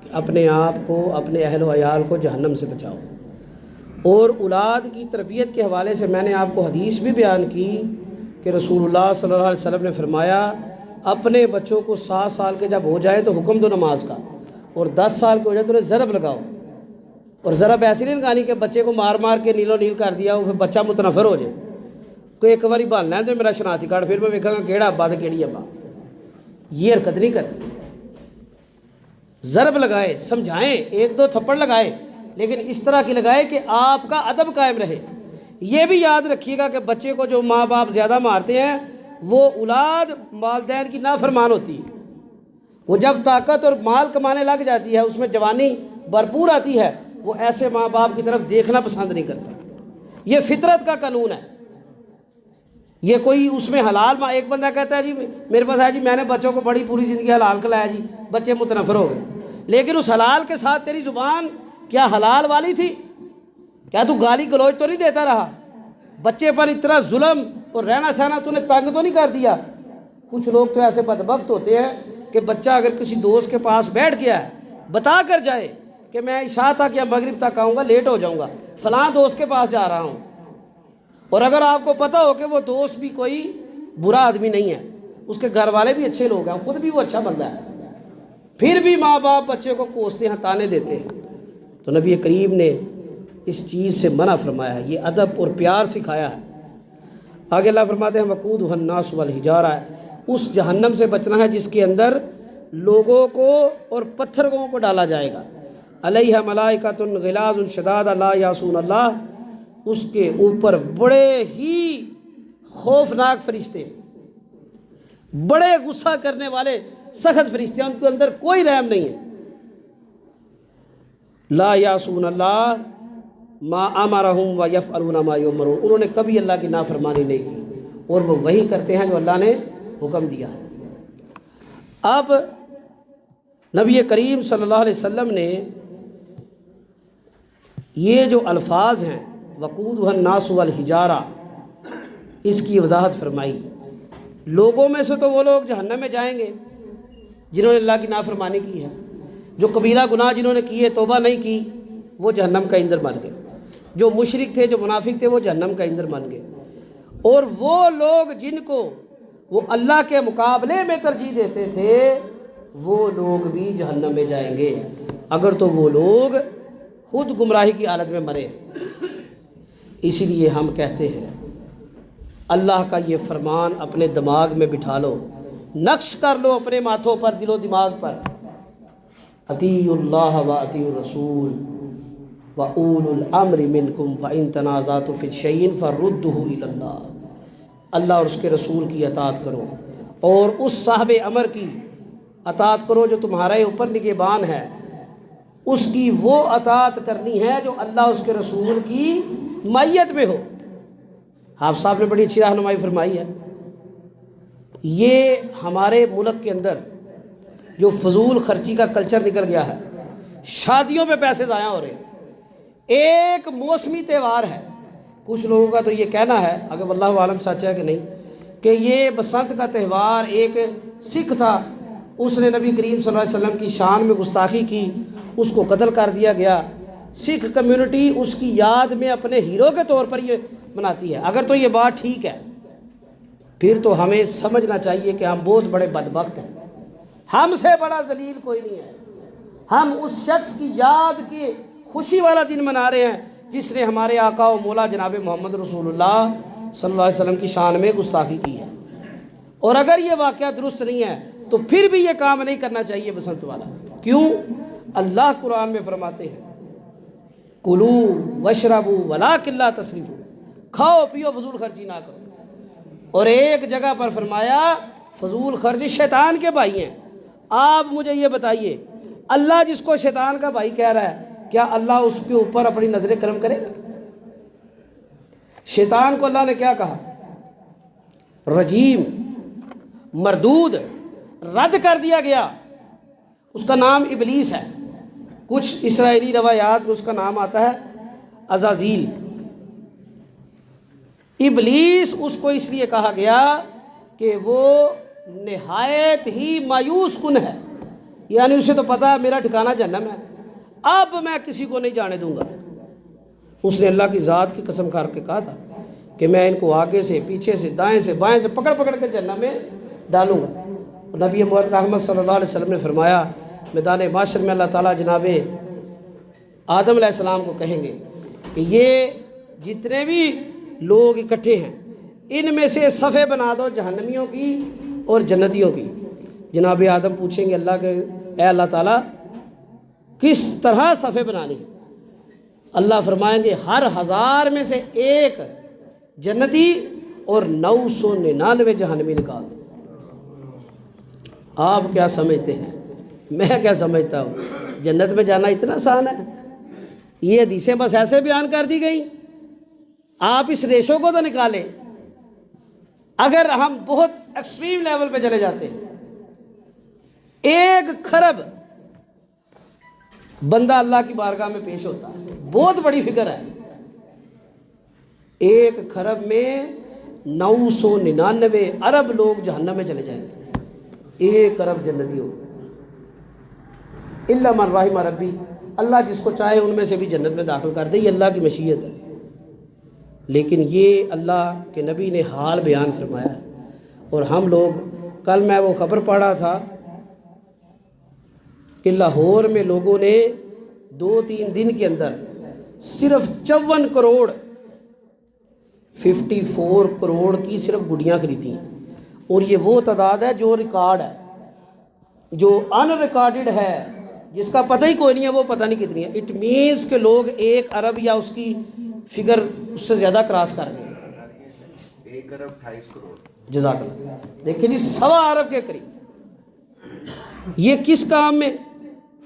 کہ اپنے آپ کو اپنے اہل و عیال کو جہنم سے بچاؤ، اور اولاد کی تربیت کے حوالے سے میں نے آپ کو حدیث بھی بیان کی کہ رسول اللہ صلی اللہ علیہ وسلم نے فرمایا اپنے بچوں کو 7 سال کے جب ہو جائے تو حکم دو نماز کا، اور 10 سال کے ہو جائے تو انہیں ضرب لگاؤ، اور ضرب ایسی نہیں لگانی کہ بچے کو مار مار کے نیلو نیل کر دیا وہ پھر بچہ متنفر ہو جائے، کوئی ایک باری بھال لیں تو میرا شناختی کارڈ پھر میں ویکھاں گا کیڑا ابا تو کیڑی ابا، یہ حرکت نہیں کرتی۔ ضرب لگائے، سمجھائیں، 1-2 تھپڑ لگائے، لیکن اس طرح کی لگائے کہ آپ کا ادب قائم رہے۔ یہ بھی یاد رکھیے گا کہ بچے کو جو ماں باپ زیادہ مارتے ہیں وہ اولاد والدین کی نافرمان ہوتی ہے، وہ جب طاقت اور مال کمانے لگ جاتی ہے، اس میں جوانی بھرپور آتی ہے، وہ ایسے ماں باپ کی طرف دیکھنا پسند نہیں کرتا۔ یہ فطرت کا قانون ہے، یہ کوئی اس میں حلال ایک بندہ کہتا ہے جی میرے پاس ہے جی میں نے بچوں کو بڑی پوری زندگی حلال کھلایا جی، بچے متنفر ہو گئے، لیکن اس حلال کے ساتھ تیری زبان کیا حلال والی تھی؟ کیا تو گالی گلوچ تو نہیں دیتا رہا؟ بچے پر اتنا ظلم اور رہنا سہنا تو نے تنگ تو نہیں کر دیا؟ کچھ لوگ تو ایسے بدبخت ہوتے ہیں کہ بچہ اگر کسی دوست کے پاس بیٹھ گیا ہے بتا کر جائے کہ میں عشاء تک یا مغرب تک آؤں گا، لیٹ ہو جاؤں گا، فلاں دوست کے پاس جا رہا ہوں، اور اگر آپ کو پتہ ہو کہ وہ دوست بھی کوئی برا آدمی نہیں ہے، اس کے گھر والے بھی اچھے لوگ ہیں، خود بھی وہ اچھا بندہ ہے، پھر بھی ماں باپ بچے کو کوستے ہیں، تانے دیتے ہیں، تو نبی کریم نے اس چیز سے منع فرمایا ہے، یہ ادب اور پیار سکھایا ہے۔ آگے اللہ فرماتے ہیں وقودھا الناس والحجارہ، اس جہنم سے بچنا ہے جس کے اندر لوگوں کو اور پتھروں کو ڈالا جائے گا، علیہ ملائکۃ غلاظ شداد لا یعصون اللہ، اس کے اوپر بڑے ہی خوفناک فرشتے، بڑے غصہ کرنے والے سخت فرشتے، ان کے اندر کوئی رحم نہیں ہے، لا یعصون اللہ ما امرہم ویفعلون ما یؤمرون، انہوں نے کبھی اللہ کی نافرمانی نہیں کی اور وہ وہی کرتے ہیں جو اللہ نے حکم دیا ہے۔ اب نبی کریم صلی اللہ علیہ وسلم نے یہ جو الفاظ ہیں وقودھا الناس والحجارہ، اس کی وضاحت فرمائی۔ لوگوں میں سے تو وہ لوگ جہنم میں جائیں گے جنہوں نے اللہ کی نافرمانی کی ہے، جو کبیرہ گناہ جنہوں نے کیے توبہ نہیں کی وہ جہنم کا ایندھن بن گئے، جو مشرک تھے جو منافق تھے وہ جہنم کا ایندھن بن گئے، اور وہ لوگ جن کو وہ اللہ کے مقابلے میں ترجیح دیتے تھے وہ لوگ بھی جہنم میں جائیں گے، اگر تو وہ لوگ خود گمراہی کی حالت میں مرے۔ اسی لیے ہم کہتے ہیں اللہ کا یہ فرمان اپنے دماغ میں بٹھا لو، نقش کر لو اپنے ماتھوں پر، دل و دماغ پر، اطیعوا اللہ و اطیعوا الرسول و اولو الامر منکم فان تنازعتم فی شیء فردوہ الی اللہ، اللہ اور اس کے رسول کی اطاعت کرو اور اس صاحب امر کی اطاعت کرو جو تمہارے اوپر نگہبان ہے، اس کی وہ اطاعت کرنی ہے جو اللہ اس کے رسول کی مائیت میں ہو۔ حافظ صاحب نے بڑی اچھی رہنمائی فرمائی ہے۔ یہ ہمارے ملک کے اندر جو فضول خرچی کا کلچر نکل گیا ہے، شادیوں پہ پیسے ضائع ہو رہے ہیں، ایک موسمی تہوار ہے، کچھ لوگوں کا تو یہ کہنا ہے، اگر واللہ عالم سچ ہے کہ نہیں، کہ یہ بسنت کا تہوار ایک سکھ تھا، اس نے نبی کریم صلی اللہ علیہ وسلم کی شان میں گستاخی کی، اس کو قتل کر دیا گیا، سکھ کمیونٹی اس کی یاد میں اپنے ہیرو کے طور پر یہ مناتی ہے۔ اگر تو یہ بات ٹھیک ہے پھر تو ہمیں سمجھنا چاہیے کہ ہم بہت بڑے بدبخت ہیں، ہم سے بڑا ذلیل کوئی نہیں ہے، ہم اس شخص کی یاد کی خوشی والا دن منا رہے ہیں جس نے ہمارے آقا و مولا جناب محمد رسول اللہ صلی اللہ علیہ وسلم کی شان میں گستاخی کی ہے، اور اگر یہ واقعہ درست نہیں ہے تو پھر بھی یہ کام نہیں کرنا چاہیے بسنت والا۔ کیوں؟ اللہ قرآن میں فرماتے ہیں کلوا واشربوا ولکن لا تسرفوا، کھاؤ پیو فضول خرچی نہ کرو، اور ایک جگہ پر فرمایا فضول خرچی شیطان کے بھائی ہیں۔ آپ مجھے یہ بتائیے اللہ جس کو شیطان کا بھائی کہہ رہا ہے کیا اللہ اس کے اوپر اپنی نظر کرم کرے گا؟ شیطان کو اللہ نے کیا کہا؟ رجیم، مردود، رد کر دیا گیا، اس کا نام ابلیس ہے، کچھ اسرائیلی روایات میں اس کا نام آتا ہے عزازیل۔ ابلیس اس کو اس لیے کہا گیا کہ وہ نہایت ہی مایوس کن ہے، یعنی اسے تو پتا ہے میرا ٹھکانہ جہنم ہے، اب میں کسی کو نہیں جانے دوں گا۔ اس نے اللہ کی ذات کی قسم کھا کے کہا تھا کہ میں ان کو آگے سے پیچھے سے دائیں سے بائیں سے پکڑ پکڑ کے جہنم میں ڈالوں گا۔ نبی رحمت صلی اللہ علیہ وسلم نے فرمایا میدان معاشر میں اللہ تعالیٰ جناب آدم علیہ السلام کو کہیں گے کہ یہ جتنے بھی لوگ اکٹھے ہیں ان میں سے صفیں بنا دو جہنمیوں کی اور جنتیوں کی۔ جناب آدم پوچھیں گے اللہ کے اے اللہ تعالیٰ کس طرح صفیں بنانی؟ اللہ فرمائیں گے ہر 1000 میں سے 1 جنتی اور 999 جہنمی نکال دو۔ آپ کیا سمجھتے ہیں، میں کیا سمجھتا ہوں؟ جنت میں جانا اتنا آسان ہے؟ یہ حدیثیں بس ایسے بیان کر دی گئی؟ آپ اس ریشو کو تو نکالیں۔ اگر ہم بہت ایکسٹریم لیول پہ چلے جاتے ہیں، 1 کھرب بندہ اللہ کی بارگاہ میں پیش ہوتا ہے، بہت بڑی فکر ہے۔ 1 کھرب میں 999 ارب لوگ جہنم میں چلے جائیں گے، 1 ارب جنتی ہو الا من رحم ربی، اللہ جس کو چاہے ان میں سے بھی جنت میں داخل کر دے، یہ اللہ کی مشیت ہے۔ لیکن یہ اللہ کے نبی نے حال بیان فرمایا ہے، اور ہم لوگ کل میں وہ خبر پڑھا تھا کہ لاہور میں لوگوں نے 2-3 دن کے اندر صرف 54 کروڑ 54 کروڑ کی صرف گڈیاں خریدی ہیں، اور یہ وہ تعداد ہے جو ریکارڈ ہے، جو ان ریکارڈڈ ہے، جس کا پتہ ہی کوئی نہیں ہے وہ پتہ نہیں کتنی ہے۔ اٹ مینس کہ لوگ 1 ارب یا اس کی فگر اس سے زیادہ کراس کر گئے، 1 ارب 28 کروڑ۔ جزاک اللہ۔ دیکھیں جی 1.25 ارب کے قریب، یہ کس کام میں؟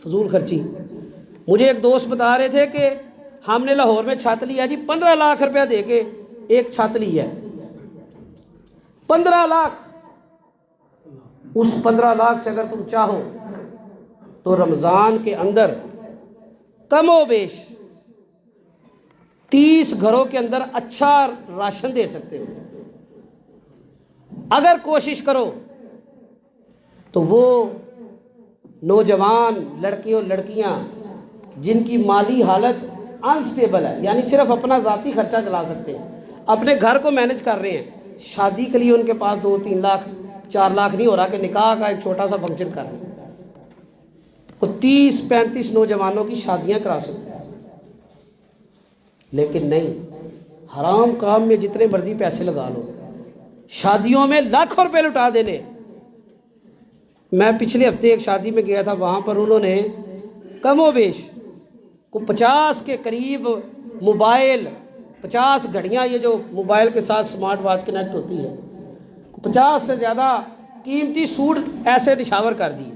فضول خرچی۔ مجھے ایک دوست بتا رہے تھے کہ ہم نے لاہور میں چھت لیا جی، 15 لاکھ روپیہ دے کے ایک چھت لی ہے، 15 لاکھ۔ اس 15 لاکھ سے اگر تم چاہو تو رمضان کے اندر کم و بیش 30 گھروں کے اندر اچھا راشن دے سکتے ہو۔ اگر کوشش کرو تو وہ نوجوان لڑکے اور لڑکیاں جن کی مالی حالت انسٹیبل ہے، یعنی صرف اپنا ذاتی خرچہ چلا سکتے ہیں، اپنے گھر کو مینج کر رہے ہیں، شادی کے لیے ان کے پاس 2-3 لاکھ 4 لاکھ نہیں ہو رہا کہ نکاح کا ایک چھوٹا سا فنکشن کر رہے ہیں، وہ 30-35 نوجوانوں کی شادیاں کرا سکتے ہیں۔ لیکن نہیں، حرام کام میں جتنے مرضی پیسے لگا لو، شادیوں میں لاکھوں روپے لٹا دینے۔ میں پچھلے ہفتے ایک شادی میں گیا تھا، وہاں پر انہوں نے کم و بیش کو 50 کے قریب موبائل، 50 گھڑیاں، یہ جو موبائل کے ساتھ سمارٹ واچ کنیکٹ ہوتی ہے، 50 سے زیادہ قیمتی سوٹ ایسے نشاور کر دیے۔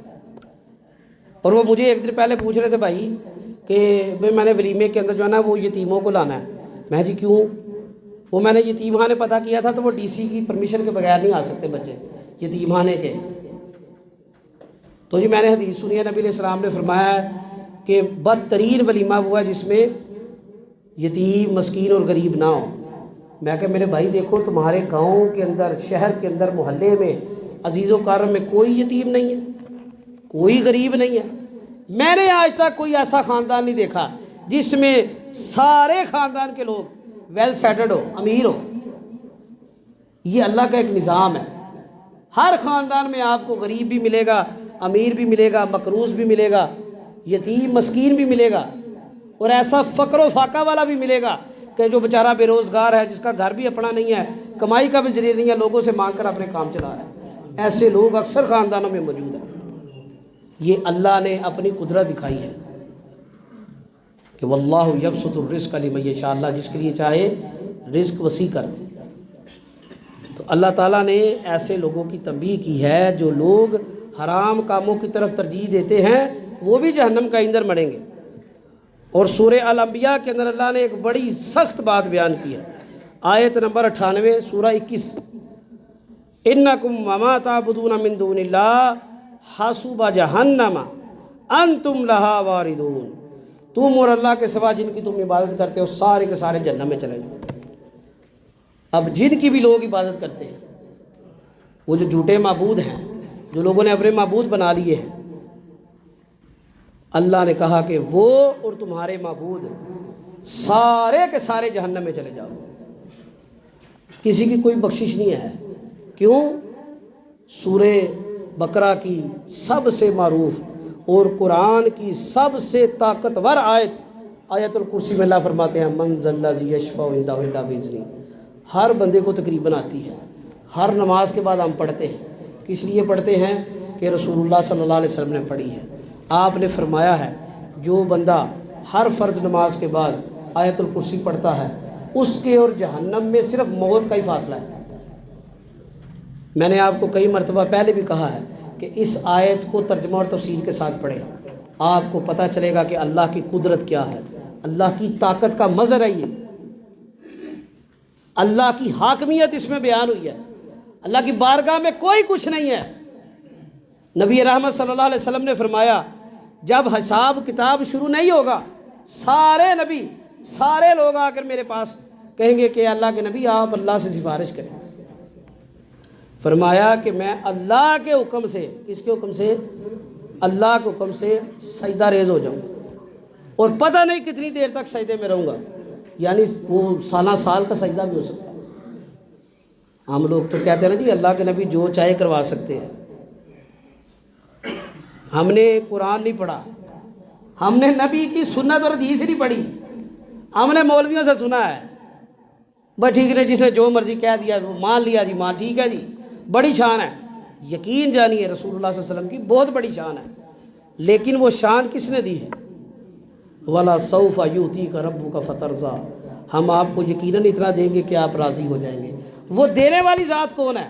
اور وہ مجھے ایک دن پہلے پوچھ رہے تھے بھائی کہ میں نے ولیمے کے اندر جو ہے نا وہ یتیموں کو لانا ہے۔ میں جی کیوں؟ وہ میں نے یتیم خانے پتہ کیا تھا تو وہ ڈی سی کی پرمیشن کے بغیر نہیں آ سکتے بچے یتیم خانے کے۔ تو جی میں نے حدیث سنی ہے، نبی علیہ السلام نے فرمایا ہے کہ بدترین ولیمہ وہ ہے جس میں یتیم، مسکین اور غریب نہ ہو۔ میں کہ میرے بھائی دیکھو تمہارے گاؤں کے اندر، شہر کے اندر، محلے میں، عزیز و کرم میں کوئی یتیم نہیں ہے، کوئی غریب نہیں ہے۔ میں نے آج تک کوئی ایسا خاندان نہیں دیکھا جس میں سارے خاندان کے لوگ ویل سیٹلڈ ہو، امیر ہو۔ یہ اللہ کا ایک نظام ہے، ہر خاندان میں آپ کو غریب بھی ملے گا، امیر بھی ملے گا، مقروض بھی ملے گا، یتیم مسکین بھی ملے گا، اور ایسا فقر و فاقہ والا بھی ملے گا کہ جو بیچارہ بے روزگار ہے، جس کا گھر بھی اپنا نہیں ہے، کمائی کا بھی ذریعہ نہیں ہے، لوگوں سے مانگ کر اپنے کام چلا رہا ہے۔ ایسے لوگ اکثر خاندانوں میں موجود ہیں۔ یہ اللہ نے اپنی قدرت دکھائی ہے کہ واللہ یبسط الرزق لمن یشاء، اللہ جس کے لیے چاہے رزق وسیع کر دے۔ تو اللہ تعالیٰ نے ایسے لوگوں کی تنبیہ کی ہے جو لوگ حرام کاموں کی طرف ترجیح دیتے ہیں، وہ بھی جہنم کا ایندھن بنیں گے۔ اور سورہ الانبیاء کے اندر اللہ نے ایک بڑی سخت بات بیان کی ہے، آیت نمبر 98 سورہ 21، انکم وما تعبدون من دون اللہ حسب جہنم انتم لہا واردون، تم اور اللہ کے سوا جن کی تم عبادت کرتے ہو سارے کے سارے جہنم میں چلے جاؤ۔ اب جن کی بھی لوگ عبادت کرتے ہیں، وہ جو جھوٹے معبود ہیں، جو لوگوں نے اپنے معبود بنا لیے ہیں، اللہ نے کہا کہ وہ اور تمہارے معبود سارے کے سارے جہنم میں چلے جاؤ، کسی کی کوئی بخشش نہیں ہے۔ کیوں؟ سورہ بقرہ کی سب سے معروف اور قرآن کی سب سے طاقتور آیت الکرسی میں اللہ فرماتے ہیں من ذا الذی یشفع عندہ الا بإذنہ، ہر بندے کو تقریباً آتی ہے۔ ہر نماز کے بعد ہم پڑھتے ہیں، کس لیے پڑھتے ہیں؟ کہ رسول اللہ صلی اللہ علیہ وسلم نے پڑھی ہے۔ آپ نے فرمایا ہے جو بندہ ہر فرض نماز کے بعد آیت الکرسی پڑھتا ہے اس کے اور جہنم میں صرف موت کا ہی فاصلہ ہے۔ میں نے آپ کو کئی مرتبہ پہلے بھی کہا ہے کہ اس آیت کو ترجمہ اور تفسیر کے ساتھ پڑھیں، آپ کو پتہ چلے گا کہ اللہ کی قدرت کیا ہے، اللہ کی طاقت کا مظہر ہے، یہ اللہ کی حاکمیت اس میں بیان ہوئی ہے۔ اللہ کی بارگاہ میں کوئی کچھ نہیں ہے۔ نبی رحمت صلی اللہ علیہ وسلم نے فرمایا جب حساب کتاب شروع نہیں ہوگا سارے نبی سارے لوگ آ کر میرے پاس کہیں گے کہ اللہ کے نبی آپ اللہ سے سفارش کریں۔ فرمایا کہ میں اللہ کے حکم سے، کس کے حکم سے؟ اللہ کے حکم سے سجدہ ریز ہو جاؤں اور پتہ نہیں کتنی دیر تک سجدے میں رہوں گا، یعنی وہ سالہ سال کا سجدہ بھی ہو سکتا ہے۔ ہم لوگ تو کہتے ہیں نا جی اللہ کے نبی جو چاہے کروا سکتے ہیں۔ ہم نے قرآن نہیں پڑھا، ہم نے نبی کی سنت اور حدیث نہیں پڑھی، ہم نے مولویوں سے سنا ہے بس ٹھیک ہے، جس نے جو مرضی کہہ دیا وہ مان لیا جی، مان ٹھیک ہے جی، بڑی شان ہے۔ یقین جانیے رسول اللہ صلی اللہ علیہ وسلم کی بہت بڑی شان ہے، لیکن وہ شان کس نے دی ہے؟ وَلَا سَوْفَ يُؤْتِيكَ رَبُّكَ فَتَرْضَىٰ، ہم آپ کو یقیناً اتنا دیں گے کہ آپ راضی ہو جائیں گے۔ وہ دینے والی ذات کون ہے؟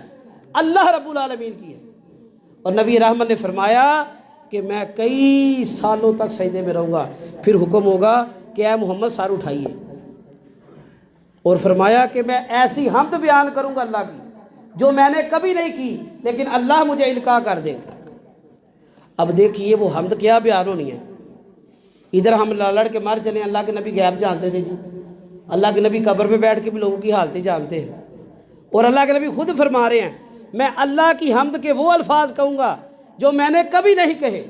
اللہ رب العالمین کی ہے۔ اور نبی رحمت نے فرمایا کہ میں کئی سالوں تک سجدے میں رہوں گا، پھر حکم ہوگا کہ اے محمد سر اٹھائیے، اور فرمایا کہ میں ایسی حمد بیان کروں گا اللہ کی جو میں نے کبھی نہیں کی، لیکن اللہ مجھے القاء کر دے گا۔ اب دیکھیے وہ حمد کیا بیان ہونی ہے۔ ادھر ہم لڑ کے مار چلیں، اللہ کے نبی غیب جانتے تھے جی، اللہ کے نبی قبر پہ بیٹھ کے بھی لوگوں کی حالتیں جانتے ہیں، اور اللہ کے نبی خود فرما رہے ہیں میں اللہ کی حمد کے وہ الفاظ کہوں گا جو میں نے کبھی نہیں کہے،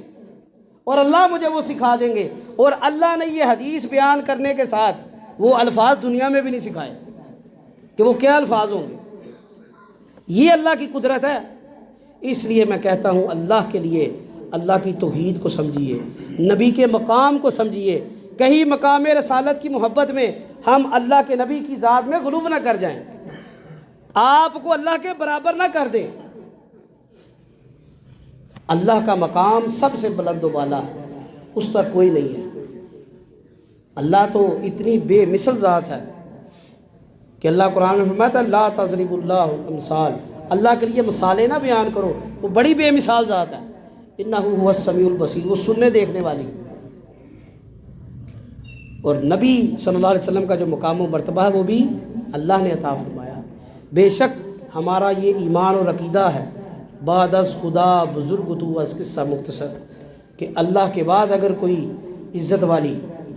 اور اللہ مجھے وہ سکھا دیں گے۔ اور اللہ نے یہ حدیث بیان کرنے کے ساتھ وہ الفاظ دنیا میں بھی نہیں سکھائے کہ وہ کیا الفاظ ہوں گے۔ یہ اللہ کی قدرت ہے۔ اس لیے میں کہتا ہوں اللہ کے لیے اللہ کی توحید کو سمجھیے، نبی کے مقام کو سمجھیے، کہیں مقام رسالت کی محبت میں ہم اللہ کے نبی کی ذات میں غلو نہ کر جائیں، آپ کو اللہ کے برابر نہ کر دیں۔ اللہ کا مقام سب سے بلند و بالا ہے، اس تک کوئی نہیں ہے۔ اللہ تو اتنی بے مثل ذات ہے کہ اللہ قرآن میں فرماتا ہے لا تضرب اللہ الامثال، اللہ کے لیے مثالیں نہ بیان کرو، وہ بڑی بے مثال ذات ہے۔ انہ هو السمیع البصیر، وہ سننے دیکھنے والی۔ اور نبی صلی اللہ علیہ وسلم کا جو مقام و مرتبہ ہے وہ بھی اللہ نے عطا فرمایا۔ بے شک ہمارا یہ ایمان اور عقیدہ ہے بعد از خدا بزرگ تو از قصہ مختصر، کہ اللہ کے بعد اگر کوئی عزت والی،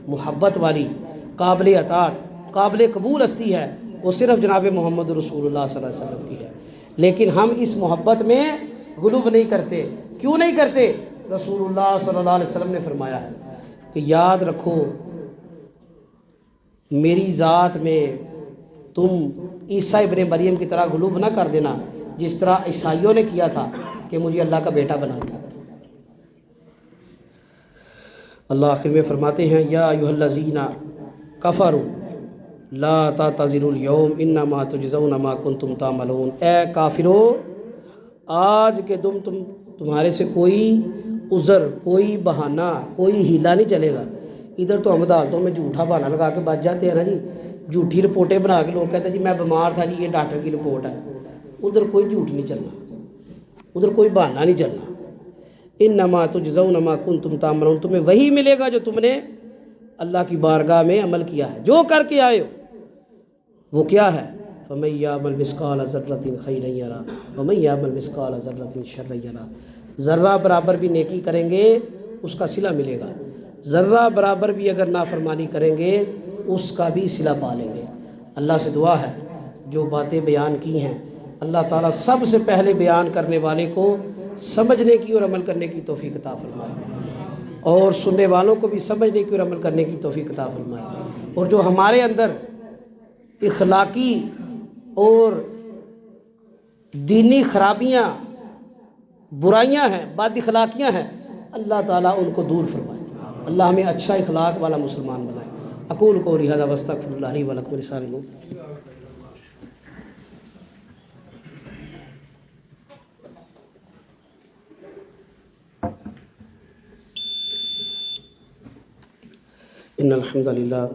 محبت والی، قابل اطاعت، قابل قبول ہستی ہے وہ صرف جناب محمد رسول اللہ صلی اللہ علیہ وسلم کی ہے۔ لیکن ہم اس محبت میں غلو نہیں کرتے۔ کیوں نہیں کرتے؟ رسول اللہ صلی اللہ علیہ وسلم نے فرمایا ہے کہ یاد رکھو میری ذات میں تم عیسیٰ ابن مریم کی طرح غلو نہ کر دینا جس طرح عیسائیوں نے کیا تھا کہ مجھے اللہ کا بیٹا بنا دیا۔ اللہ آخر میں فرماتے ہیں یا ایھا الذین کفروا لا تعتذروا اليوم انما تجزون ما کنتم تعملون، اے کافرو آج کے دم تمہارے سے کوئی عذر، کوئی بہانہ، کوئی ہیلا نہیں چلے گا۔ ادھر تو ہم عدالتوں میں جھوٹا بہانہ لگا کے بچ جاتے ہیں نا جی، جھوٹی رپورٹیں بنا کے لوگ کہتے ہیں جی میں بیمار تھا جی یہ ڈاکٹر کی رپورٹ ہے۔ ادھر کوئی جھوٹ نہیں چلنا، ادھر کوئی بہانہ نہیں چلنا۔ انما تجزون ما کنتم تعملون، تمہیں وہی ملے گا جو تم نے اللہ کی بارگاہ میں عمل کیا ہے، جو کر کے آئے ہو وہ کیا ہے۔ فَمَن يَعْمَلْ مِثْقَالَ ذَرَّةٍ خَيْرًا يَرَهُ وَمَن يَعْمَلْ مِثْقَالَ ذَرَّةٍ شَرًّا يَرَهُ، ذرہ برابر بھی نیکی کریں گے اس کا صلہ ملے گا، ذرہ برابر بھی اگر نافرمانی کریں گے اس کا بھی صلہ پا لیں گے۔ اللہ سے دعا ہے جو باتیں بیان کی ہیں اللہ تعالیٰ سب سے پہلے بیان کرنے والے کو سمجھنے کی اور عمل کرنے کی توفیق عطا فرمائے، اور سننے والوں کو بھی سمجھنے کی اور عمل کرنے کی توفیق عطا فرمائے، اور جو ہمارے اندر اخلاقی اور دینی خرابیاں، برائیاں ہیں، بد اخلاقیاں ہیں، اللہ تعالیٰ ان کو دور فرمائے، اللہ ہمیں اچھا اخلاق والا مسلمان بنائے۔ اقول قولی ھذا واستغفر اللہ لی ولکم ولسائر المؤمنین۔ ان الحمد للہ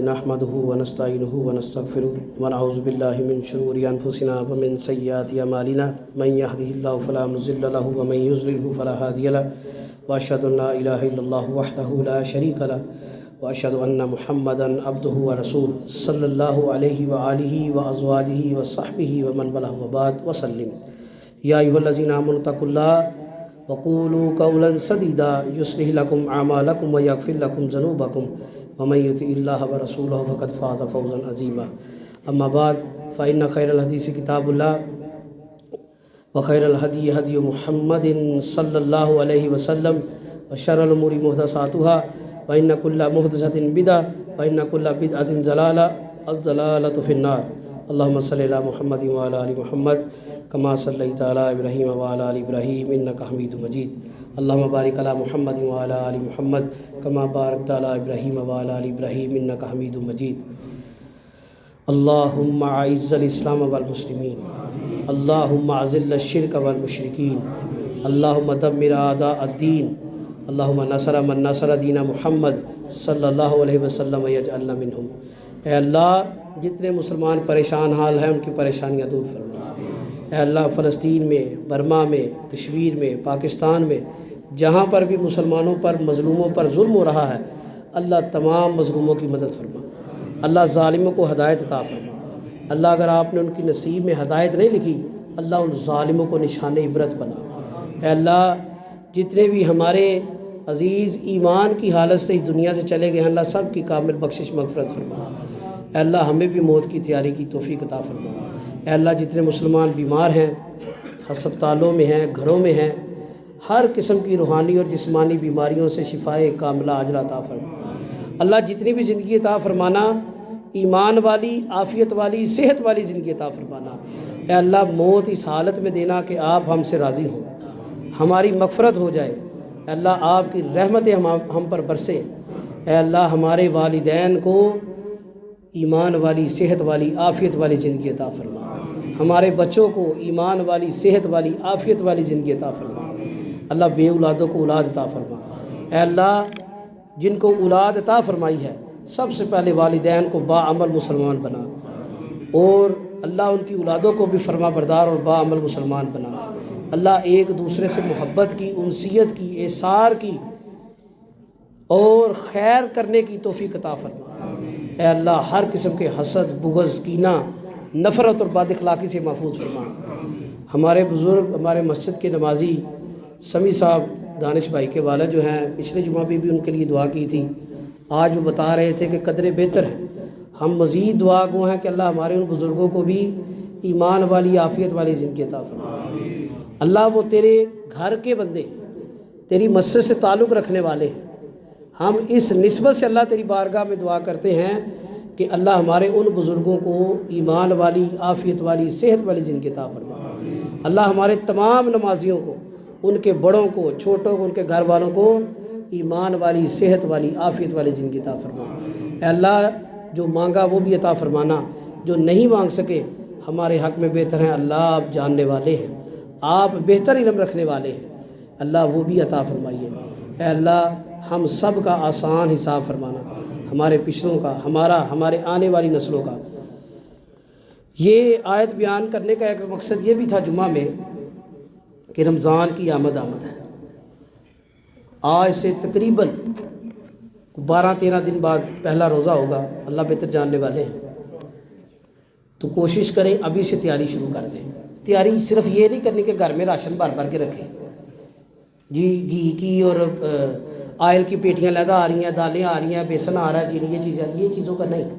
نحمده ونستعینه ونستغفره ونعوذ باللہ من شرور انفسنا ومن سیئات اعمالنا من يهده الله فلا مضل له ومن يضلل فلا هادي له واشهد ان لا اله الا الله وحده لا شريك له واشهد ان محمدا عبده ورسوله صلی اللہ علیہ وآلہ وازواجہ وصحبہ ومن والاه وبعد وسلم۔ یا ایھا الذین آمنوا اتقوا اللہ وقولوا قولا سدیدا یصلح لکم اعمالکم ویغفر لکم ذنوبکم ومن یطع اللہ ورسولہ فقد فاز فوزا عظیما۔ اما بعد فإن خیر الحدیث کتاب اللہ وخیر الہدی ہدی محمد صلی اللہ علیہ وسلم وشر الامور محدثاتها وإن كل محدثۃ بدعۃ وإن كل بدعۃ ضلالہ الضلالۃ فی النار۔ اللہم صلی علی محمد وعلی آل محمد کما صلیت علی ابراہیم وعلی آل ابراہیم انک حمید مجید۔ اللہم بارک علی محمد وعلی آل محمد کما بارکت علی ابراہیم وعلی آل ابراہیم انک حمید مجید۔ اللہم اعز الاسلام والمسلمین، اللہم اذل الشرک والمشرکین، اللہم دمر اعداء الدین، اللہم نصر من نصر دین محمد صلی اللہ علیہ وسلم ویجعلنا منہم۔ اے اللہ جتنے مسلمان پریشان حال ہیں ان کی پریشانیاں دور فرما۔ اے اللہ فلسطین میں، برما میں، کشمیر میں، پاکستان میں جہاں پر بھی مسلمانوں پر مظلوموں پر ظلم ہو رہا ہے، اللہ تمام مظلوموں کی مدد فرما۔ اللہ ظالموں کو ہدایت عطا فرما۔ اللہ اگر آپ نے ان کی نصیب میں ہدایت نہیں لکھی، اللہ ان ظالموں کو نشان عبرت بنا۔ اے اللہ جتنے بھی ہمارے عزیز ایمان کی حالت سے اس دنیا سے چلے گئے ہیں، اللہ سب کی کامل بخشش مغفرت فرما۔ اے اللہ ہمیں بھی موت کی تیاری کی توفیق عطا فرما۔ اے اللہ جتنے مسلمان بیمار ہیں، ہسپتالوں میں ہیں، گھروں میں ہیں، ہر قسم کی روحانی اور جسمانی بیماریوں سے شفائے کاملہ عاجلہ عطا فرما۔ اللہ جتنی بھی زندگی عطا فرمانا، ایمان والی، عافیت والی، صحت والی زندگی عطا فرمانا۔ اے اللہ موت اس حالت میں دینا کہ آپ ہم سے راضی ہوں، ہماری مغفرت ہو جائے۔ اے اللہ آپ کی رحمتیں ہم پر برسے۔ اے اللہ ہمارے والدین کو ایمان والی، صحت والی، عافیت والی زندگی عطا فرما۔ ہمارے بچوں کو ایمان والی، صحت والی، عافیت والی زندگی عطا فرما۔ اللہ بے اولادوں کو اولاد عطا فرما۔ اے اللہ جن کو اولاد عطا فرمائی ہے سب سے پہلے والدین کو باعمل مسلمان بنا، اور اللہ ان کی اولادوں کو بھی فرما بردار اور باعمل مسلمان بنا۔ اللہ ایک دوسرے سے محبت کی، انسیت کی، ایثار کی اور خیر کرنے کی توفیق عطا فرما۔ اے اللہ ہر قسم کے حسد، بغض، کینہ، نفرت اور بد اخلاقی سے محفوظ فرما۔ ہمارے بزرگ، ہمارے مسجد کے نمازی سمیع صاحب دانش بھائی کے والد جو ہیں، پچھلے جمعہ بھی ان کے لیے دعا کی تھی، آج وہ بتا رہے تھے کہ قدرے بہتر ہیں۔ ہم مزید دعا گو ہیں کہ اللہ ہمارے ان بزرگوں کو بھی ایمان والی، عافیت والی زندگی عطا فرما۔ اللہ وہ تیرے گھر کے بندے، تیری مسجد سے تعلق رکھنے والے ہیں، ہم اس نسبت سے اللہ تیری بارگاہ میں دعا کرتے ہیں کہ اللہ ہمارے ان بزرگوں کو ایمان والی، عافیت والی، صحت والی زندگی عطا فرما۔ اللہ ہمارے تمام نمازیوں کو، ان کے بڑوں کو، چھوٹوں کو، ان کے گھر والوں کو ایمان والی، صحت والی، عافیت والی زندگی عطا فرما۔ اے اللہ جو مانگا وہ بھی عطا فرمانا، جو نہیں مانگ سکے ہمارے حق میں بہتر ہیں، اللہ آپ جاننے والے ہیں، آپ بہتر علم رکھنے والے ہیں، اللہ وہ بھی عطا فرمائیے۔ اے اللہ ہم سب کا آسان حساب فرمانا، ہمارے پچھلوں کا، ہمارے آنے والی نسلوں کا۔ یہ آیت بیان کرنے کا ایک مقصد یہ بھی تھا جمعہ میں کہ رمضان کی آمد ہے۔ آج سے تقریباً 12-13 دن بعد پہلا روزہ ہوگا، اللہ بہتر جاننے والے ہیں، تو کوشش کریں ابھی سے تیاری شروع کر دیں۔ تیاری صرف یہ نہیں کرنی کہ گھر میں راشن بھر کے رکھیں، جی گھی کی اور آئل کی پیٹیاں لہذا آ رہی ہیں، دالیں آ رہی ہیں، بیسن آ رہا ہے، چینی، یہ چیزوں کا نہیں۔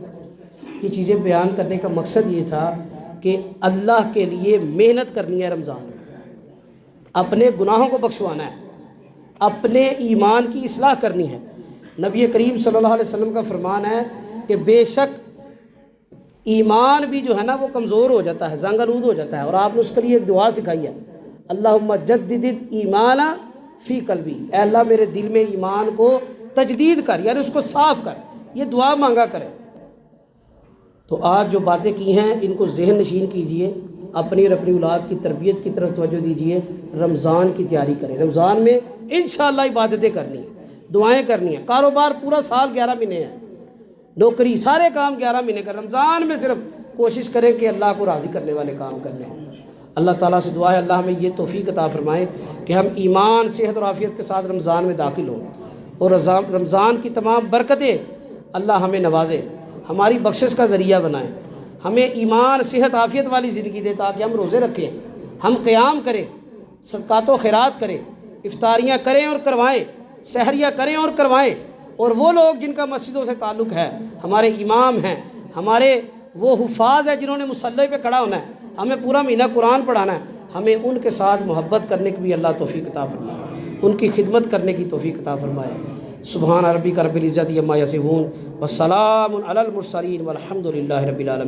یہ چیزیں بیان کرنے کا مقصد یہ تھا کہ اللہ کے لیے محنت کرنی ہے، رمضان میں اپنے گناہوں کو بخشوانا ہے، اپنے ایمان کی اصلاح کرنی ہے۔ نبی کریم صلی اللہ علیہ وسلم کا فرمان ہے کہ بے شک ایمان بھی جو ہے نا وہ کمزور ہو جاتا ہے، زنگ آلود ہو جاتا ہے، اور آپ نے اس کے لیے ایک دعا سکھائی ہے، اللہم جدد ایمان فی قلبی، اے اللہ میرے دل میں ایمان کو تجدید کر، یعنی اس کو صاف کر، یہ دعا مانگا کرے۔ تو آج جو باتیں کی ہیں ان کو ذہن نشین کیجئے، اپنی اور اپنی اولاد کی تربیت کی طرف توجہ دیجئے، رمضان کی تیاری کریں۔ رمضان میں انشاءاللہ عبادتیں کرنی ہیں، دعائیں کرنی ہیں، کاروبار پورا سال 11 مہینے ہیں، نوکری سارے کام 11 مہینے کر، رمضان میں صرف کوشش کریں کہ اللہ کو راضی کرنے والے کام کرنے ہیں۔ اللہ تعالیٰ سے دعا ہے اللہ ہمیں یہ توفیق عطا فرمائے کہ ہم ایمان، صحت اور عافیت کے ساتھ رمضان میں داخل ہوں، اور رمضان کی تمام برکتیں اللہ ہمیں نوازے، ہماری بخشش کا ذریعہ بنائے، ہمیں ایمان، صحت، عافیت والی زندگی دے تاکہ ہم روزے رکھیں، ہم قیام کریں، صدقات و خیرات کریں، افطاریاں کریں اور کروائیں، سحریہ کریں اور کروائیں، اور وہ لوگ جن کا مسجدوں سے تعلق ہے، ہمارے امام ہیں، ہمارے وہ حفاظ ہیں جنہوں نے مصلی پہ کھڑا ہونا ہے، ہمیں پورا مہینہ قرآن پڑھانا ہے، ہمیں ان کے ساتھ محبت کرنے کی بھی اللہ توفیق عطا فرمائے، ان کی خدمت کرنے کی توفیق عطا فرمائے۔ سبحان ربک رب العزت عما یصفون والسلام علی المرسلین والحمد للہ رب العالمین۔